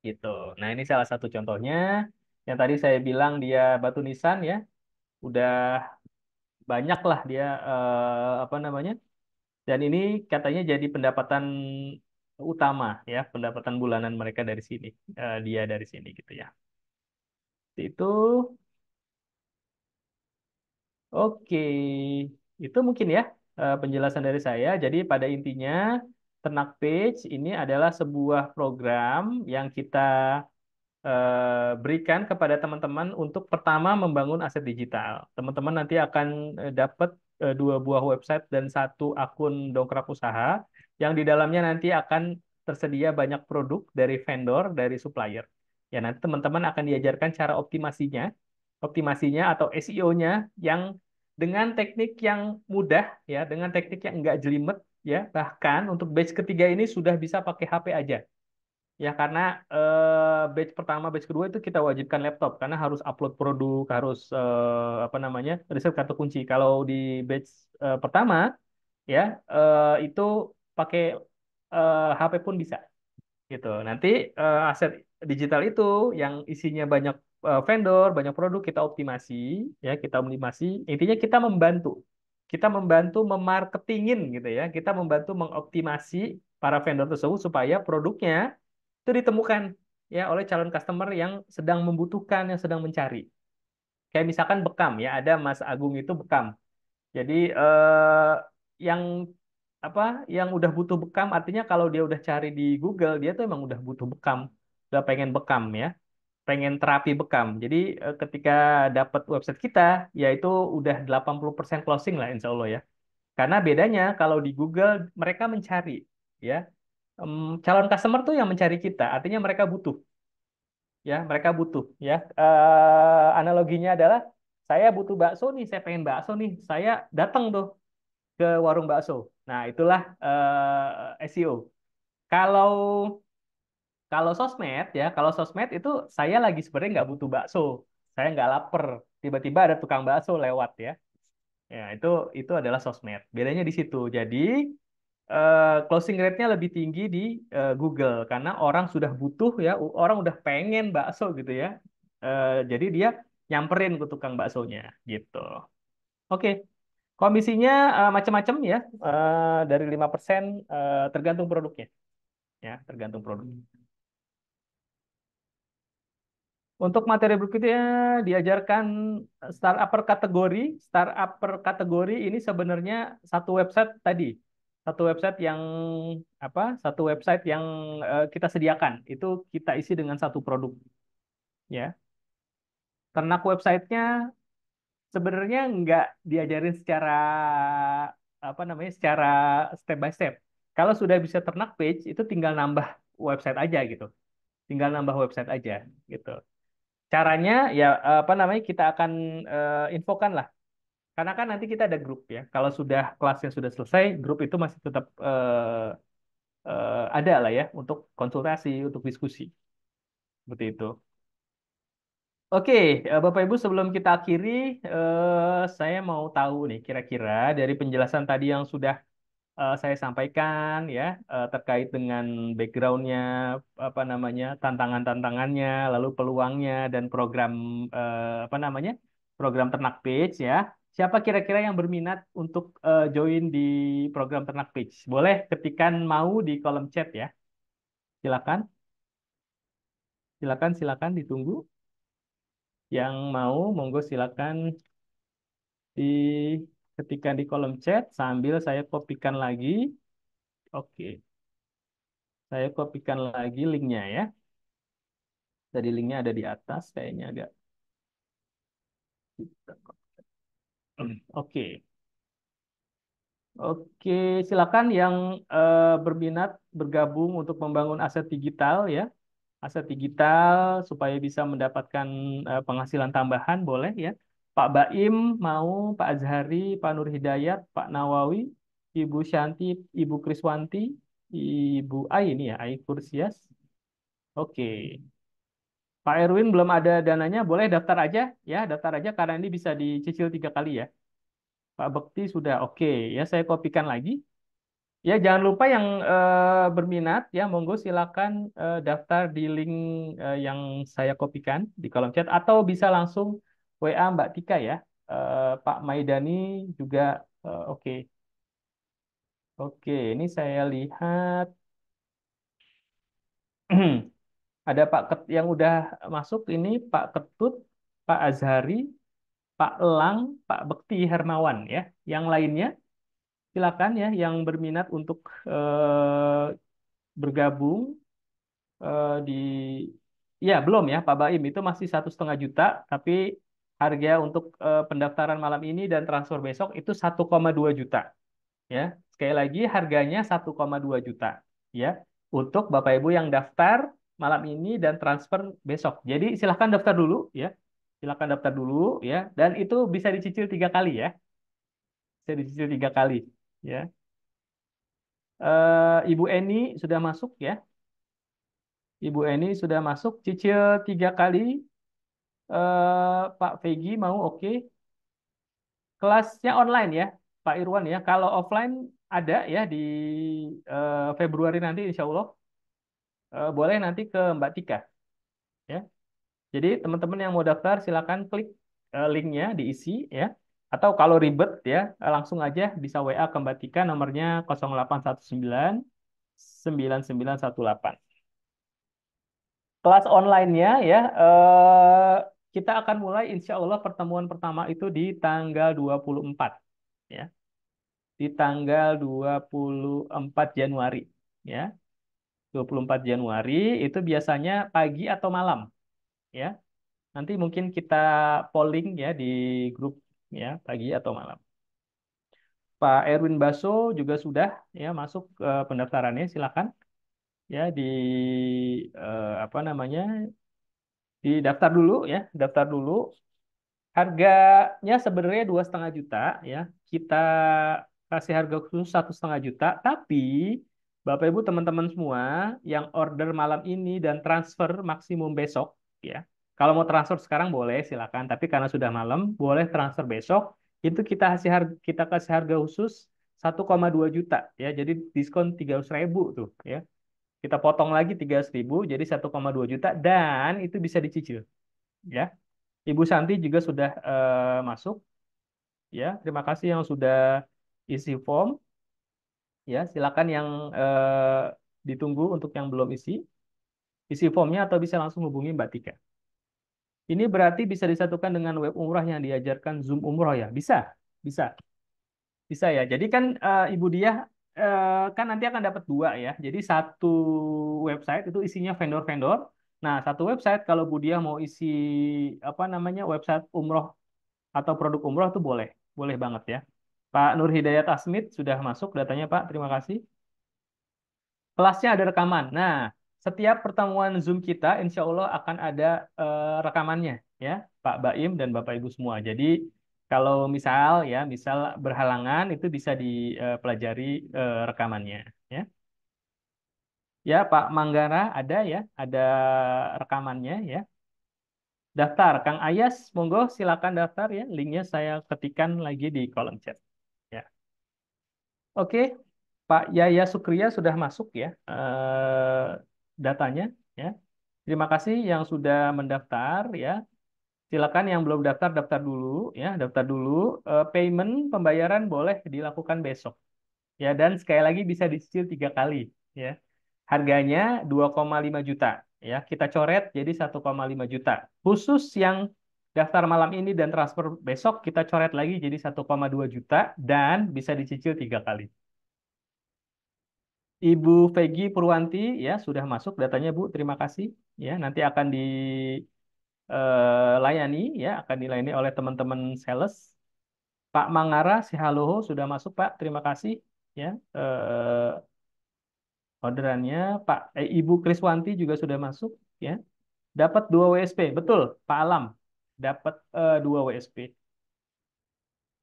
gitu. Nah, ini salah satu contohnya. Yang tadi saya bilang dia batu nisan ya, udah banyak lah dia apa namanya? Dan ini katanya jadi pendapatan utama ya, pendapatan bulanan mereka dari sini. Dia dari sini gitu ya. Itu oke, itu mungkin ya penjelasan dari saya. Jadi pada intinya Ternak Page ini adalah sebuah program yang kita berikan kepada teman-teman untuk pertama membangun aset digital. Teman-teman nanti akan dapat dua buah website dan satu akun dongkrak usaha yang di dalamnya nanti akan tersedia banyak produk dari vendor, dari supplier. Ya, nanti teman-teman akan diajarkan cara optimasinya atau SEO-nya yang dengan teknik yang mudah ya, dengan teknik yang enggak jelimet ya. Bahkan untuk batch ketiga ini sudah bisa pakai HP aja. Ya karena batch pertama, batch kedua itu kita wajibkan laptop karena harus upload produk, harus apa namanya riset kata kunci. Kalau di batch pertama ya itu pakai HP pun bisa gitu. Nanti aset digital itu yang isinya banyak vendor, banyak produk kita optimasi, ya kita optimasi. Intinya kita membantu memarketingin gitu ya. Kita membantu mengoptimasi para vendor tersebut supaya produknya itu ditemukan ya oleh calon customer yang sedang membutuhkan, yang sedang mencari. Kayak misalkan bekam ya, ada Mas Agung itu bekam. Jadi yang apa yang udah butuh bekam artinya kalau dia udah cari di Google dia tuh emang udah butuh bekam, udah pengen bekam ya. pengen terapi bekam. Jadi ketika dapat website kita, yaitu udah 80% closing lah insya Allah ya. Karena bedanya kalau di Google mereka mencari ya. Calon customer tuh yang mencari kita, artinya mereka butuh ya, mereka butuh ya. Analoginya adalah saya butuh bakso nih, saya pengen bakso nih, saya datang tuh ke warung bakso. Nah, itulah SEO. Kalau kalau sosmed ya, kalau sosmed itu saya lagi sebenarnya nggak butuh bakso, saya nggak lapar, tiba-tiba ada tukang bakso lewat ya. Ya, itu adalah sosmed. Bedanya di situ. Jadi closing rate-nya lebih tinggi di Google karena orang sudah butuh ya, orang udah pengen bakso gitu ya. Jadi dia nyamperin ke tukang baksonya gitu. Oke, komisinya macam-macam ya, dari 5% tergantung produknya ya, tergantung produk. Untuk materi berikutnya diajarkan startup per kategori. Startup per kategori ini sebenarnya satu website tadi. Satu website yang apa? Satu website yang kita sediakan. Itu kita isi dengan satu produk, ya. Ternak websitenya sebenarnya nggak diajarin secara apa namanya? Secara step by step. Kalau sudah bisa ternak page itu tinggal nambah website aja gitu. Tinggal nambah website aja gitu. Caranya ya apa namanya kita akan infokan lah. Karena kan nanti kita ada grup ya. Kalau sudah kelasnya sudah selesai, grup itu masih tetap ada lah ya untuk konsultasi, untuk diskusi. Seperti itu. Oke, Bapak Ibu sebelum kita akhiri, saya mau tahu nih kira-kira dari penjelasan tadi yang sudah saya sampaikan ya terkait dengan backgroundnya apa namanya tantangan-tantangannya lalu peluangnya dan program apa namanya program Ternak Page ya siapa kira-kira yang berminat untuk join di program Ternak Page boleh ketikkan mau di kolom chat ya silakan silakan silakan ditunggu yang mau monggo silakan di ketikkan di kolom chat sambil saya kopikan lagi oke saya kopikan lagi linknya ya. Tadi linknya ada di atas, kayaknya agak. Oke, oke, silakan yang berminat bergabung untuk membangun aset digital ya, aset digital supaya bisa mendapatkan penghasilan tambahan boleh ya. Pak Baim mau, Pak Azhari, Pak Nur Hidayat, Pak Nawawi, Ibu Shanti, Ibu Kriswanti, Ibu Ai ini ya, Ai Kursias. Oke. Pak Erwin belum ada dananya, boleh daftar aja ya, daftar aja karena ini bisa dicicil 3 kali ya. Pak Bekti sudah oke ya, saya kopikan lagi. Ya jangan lupa yang berminat ya, monggo silakan daftar di link yang saya kopikan di kolom chat atau bisa langsung WA Mbak Tika ya. Pak Maidani juga oke. Oke, ini saya lihat ada Pak yang udah masuk ini Pak Ketut, Pak Azhari, Pak Elang, Pak Bekti Hermawan ya. Yang lainnya silakan ya yang berminat untuk bergabung di ya belum ya Pak Baim itu masih 1,5 juta tapi harga untuk pendaftaran malam ini dan transfer besok itu 1,2 juta ya. Sekali lagi harganya 1,2 juta ya untuk Bapak Ibu yang daftar malam ini dan transfer besok. Jadi silakan daftar dulu ya. Silakan daftar dulu ya dan itu bisa dicicil 3 kali ya. Bisa dicicil 3 kali ya. Ibu Eni sudah masuk ya. Ibu Eni sudah masuk cicil 3 kali. Pak Vegi mau oke. Kelasnya online ya, Pak Irwan ya. Kalau offline ada ya di Februari nanti Insya Allah. Boleh nanti ke Mbak Tika ya. Jadi teman-teman yang mau daftar silakan klik linknya diisi ya. Atau kalau ribet ya langsung aja bisa WA ke Mbak Tika nomornya 0819 9918. Kelas online-nya ya, kita akan mulai insya Allah pertemuan pertama itu di tanggal 24 ya, di tanggal 24 Januari ya. 24 Januari itu biasanya pagi atau malam ya. Nanti mungkin kita polling ya di grup ya pagi atau malam. Pak Erwin Baso juga sudah ya masuk pendaftarannya, silakan ya di apa namanya, didaftar dulu ya, daftar dulu. Harganya sebenarnya 2,5 juta ya. Kita kasih harga khusus 1,5 juta. Tapi Bapak Ibu teman-teman semua yang order malam ini dan transfer maksimum besok ya. Kalau mau transfer sekarang boleh silakan. Tapi karena sudah malam boleh transfer besok. Itu kita kasih harga khusus 1,2 juta ya. Jadi diskon 300.000 tuh ya. Kita potong lagi 300.000 jadi 1,2 juta dan itu bisa dicicil ya. Ibu Santi juga sudah masuk ya. Terima kasih yang sudah isi form ya. Silakan yang ditunggu untuk yang belum isi formnya atau bisa langsung hubungi Mbak Tika. Ini berarti bisa disatukan dengan web umrah yang diajarkan Zoom umroh ya? Bisa, bisa, bisa ya. Jadi kan Ibu Diah kan nanti akan dapat dua ya. Jadi satu website itu isinya vendor-vendor. Nah, satu website kalau Bu Diah mau isi apa namanya website umroh atau produk umroh itu boleh, boleh banget ya. Pak Nur Hidayat Asmid sudah masuk datanya Pak, terima kasih. Kelasnya ada rekaman. Nah, setiap pertemuan Zoom kita insya Allah akan ada rekamannya ya, Pak Baim dan Bapak Ibu semua. Jadi kalau misal berhalangan itu bisa dipelajari rekamannya ya. Ya, Pak Manggara ada ya, ada rekamannya ya. Daftar, Kang Ayas, monggo silakan daftar ya. Linknya saya ketikkan lagi di kolom chat. Ya. Oke, Pak Yaya Sukriya sudah masuk ya datanya ya. Terima kasih yang sudah mendaftar ya. Silakan yang belum daftar daftar dulu ya, daftar dulu. Payment pembayaran boleh dilakukan besok ya dan sekali lagi bisa dicicil 3 kali ya. Harganya 2,5 juta ya. Kita coret jadi 1,5 juta. Khusus yang daftar malam ini dan transfer besok kita coret lagi jadi 1,2 juta dan bisa dicicil 3 kali. Ibu Peggy Purwanti ya sudah masuk datanya Bu, terima kasih ya. Nanti akan dilayani ya, akan dilayani oleh teman-teman sales. Pak Mangara si halo sudah masuk Pak, terima kasih ya. Orderannya Ibu Kriswanti juga sudah masuk ya. Dapat 2 WSP, betul Pak Alam. Dapat 2 WSP.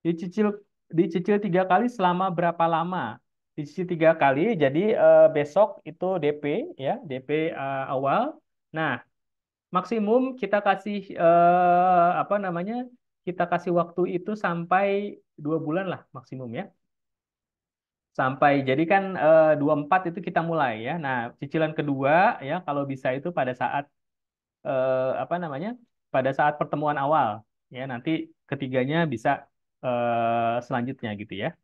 Dicicil dicicil 3 kali selama berapa lama? Dicicil 3 kali, jadi besok itu DP ya, DP awal. Nah, maksimum kita kasih apa namanya? Kita kasih waktu itu sampai 2 bulan lah maksimum ya. Sampai jadi kan 24 itu kita mulai ya. Nah, cicilan kedua ya kalau bisa itu pada saat apa namanya? Pada saat pertemuan awal ya. Nanti ketiganya bisa selanjutnya gitu ya.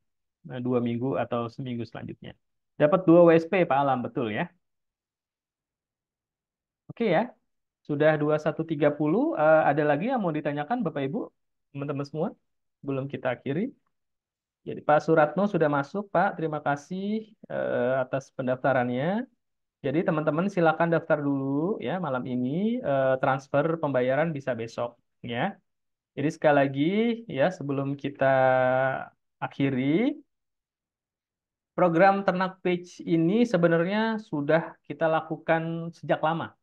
2 minggu atau seminggu selanjutnya. Dapat 2 WSP Pak Alam, betul ya? Oke ya, sudah 21.30. Ada lagi yang mau ditanyakan Bapak Ibu, teman-teman semua? Belum kita akhiri. Jadi Pak Suratno sudah masuk, Pak. Terima kasih atas pendaftarannya. Jadi teman-teman silakan daftar dulu ya malam ini. Transfer pembayaran bisa besok ya. Jadi sekali lagi ya sebelum kita akhiri, program Ternak Page ini sebenarnya sudah kita lakukan sejak lama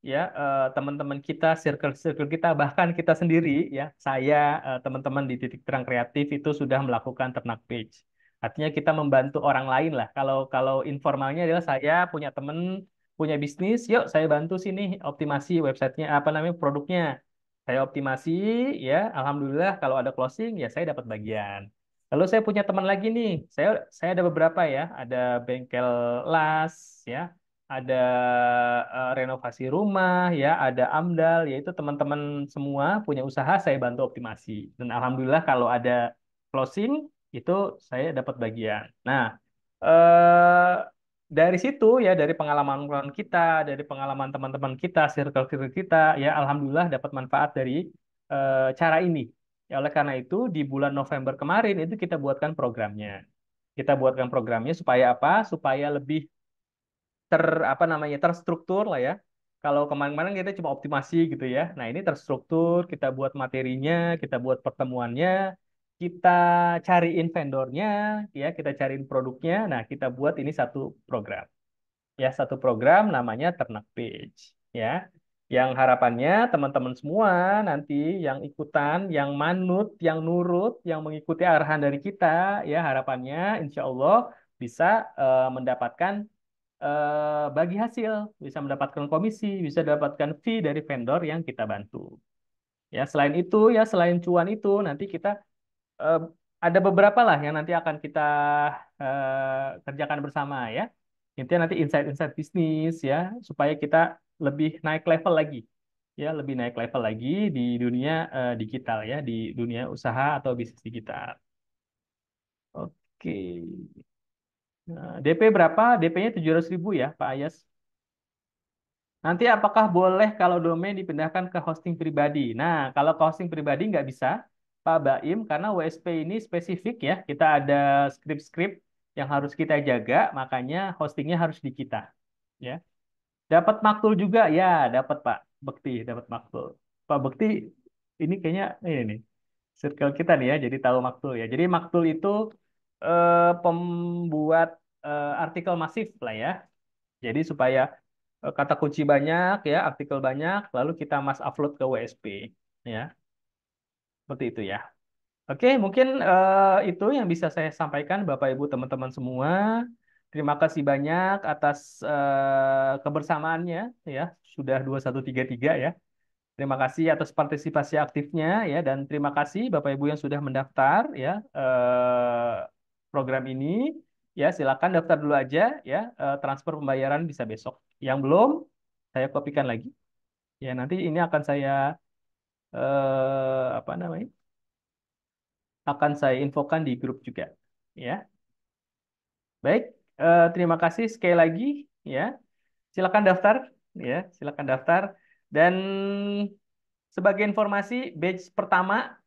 ya. Teman-teman kita, circle-circle kita, bahkan kita sendiri ya, saya teman-teman di Titik Terang Kreatif itu sudah melakukan Ternak Page. Artinya kita membantu orang lain lah. Kalau kalau informalnya adalah saya punya teman punya bisnis, yuk saya bantu sini optimasi websitenya apa namanya produknya. Saya optimasi ya, alhamdulillah kalau ada closing ya saya dapat bagian. Lalu saya punya teman lagi nih, saya ada beberapa ya, ada bengkel las ya, ada renovasi rumah ya, ada AMDAL, yaitu teman-teman semua punya usaha saya bantu optimasi. Dan alhamdulillah kalau ada closing itu saya dapat bagian. Nah, eh, dari situ ya dari pengalaman kita, dari pengalaman teman-teman kita, circle-circle kita ya alhamdulillah dapat manfaat dari cara ini. Ya, oleh karena itu di bulan November kemarin itu kita buatkan programnya. Kita buatkan programnya supaya apa? Supaya lebih apa namanya terstruktur lah ya. Kalau kemarin-kemarin kita cuma optimasi gitu ya. Nah, ini terstruktur, kita buat materinya, kita buat pertemuannya, kita cariin vendornya, ya, kita cariin produknya. Nah, kita buat ini satu program. Ya, satu program namanya Ternak Page. Ya, yang harapannya teman-teman semua nanti yang ikutan, yang manut, yang nurut, yang mengikuti arahan dari kita, ya harapannya insya Allah bisa mendapatkan bagi hasil, bisa mendapatkan komisi, bisa mendapatkan fee dari vendor yang kita bantu. Ya, selain itu ya selain cuan itu nanti kita eh, ada beberapa lah yang nanti akan kita kerjakan bersama ya. Intinya nanti insight-insight bisnis ya supaya kita lebih naik level lagi. Ya, lebih naik level lagi di dunia digital ya, di dunia usaha atau bisnis digital. Oke. Nah, DP berapa? DP-nya 700.000 ya, Pak Ayas. Nanti apakah boleh kalau domain dipindahkan ke hosting pribadi? Nah, kalau ke hosting pribadi nggak bisa, Pak Baim, karena WSP ini spesifik ya. Kita ada skrip-skrip yang harus kita jaga, makanya hostingnya harus di kita. Ya, dapat maktul juga, ya, dapat Pak Bekti, dapat maktul. Pak Bekti, ini kayaknya ini nih, circle kita nih ya, jadi tahu maktul ya. Jadi maktul itu pembuat artikel masif lah ya. Jadi supaya kata kunci banyak ya, artikel banyak, lalu kita mas upload ke WSP ya, seperti itu ya. Oke, mungkin itu yang bisa saya sampaikan Bapak Ibu teman-teman semua. Terima kasih banyak atas kebersamaannya ya, sudah 2133 ya. Terima kasih atas partisipasi aktifnya ya dan terima kasih Bapak Ibu yang sudah mendaftar ya program ini. Ya, silakan daftar dulu aja ya. Transfer pembayaran bisa besok. Yang belum saya kopikan lagi. Ya, nanti ini akan saya apa namanya? Akan saya infokan di grup juga. Ya. Baik, terima kasih sekali lagi ya. Silakan daftar ya, silakan daftar dan sebagai informasi batch pertama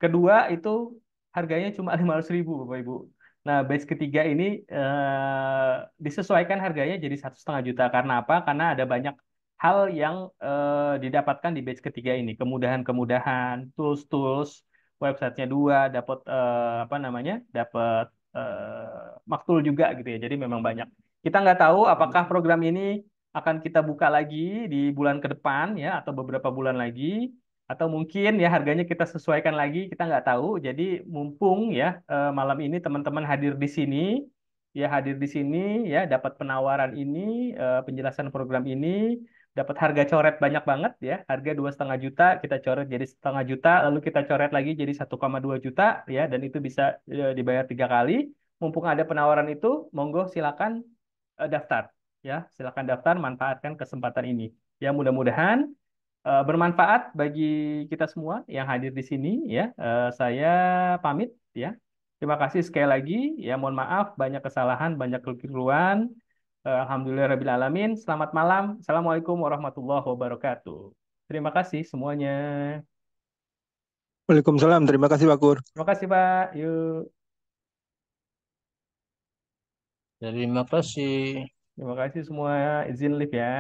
kedua itu harganya cuma 500.000 Bapak Ibu. Nah, batch ketiga ini disesuaikan harganya jadi 1,5 juta. Karena apa? Karena ada banyak hal yang didapatkan di batch ketiga ini. Kemudahan-kemudahan, tools-tools, websitenya dua, dapat apa namanya? Dapat maktul juga gitu ya. Jadi memang banyak. Kita nggak tahu apakah program ini akan kita buka lagi di bulan ke depan ya atau beberapa bulan lagi atau mungkin ya harganya kita sesuaikan lagi kita nggak tahu jadi mumpung ya malam ini teman-teman hadir di sini ya hadir di sini ya dapat penawaran ini penjelasan program ini dapat harga coret banyak banget ya harga 2,5 juta kita coret jadi 0,5 juta lalu kita coret lagi jadi 1,2 juta ya dan itu bisa dibayar 3 kali mumpung ada penawaran itu monggo silakan daftar ya silakan daftar manfaatkan kesempatan ini ya mudah-mudahan bermanfaat bagi kita semua yang hadir di sini ya. Saya pamit ya. Terima kasih sekali lagi ya. Mohon maaf banyak kesalahan, banyak kekeliruan. Alhamdulillah alamin. Selamat malam. Assalamualaikum warahmatullahi wabarakatuh. Terima kasih semuanya. Waalaikumsalam. Terima kasih, Pak Kur. Terima kasih Pak. Yuk. Terima kasih. Terima kasih semua. Izin live ya.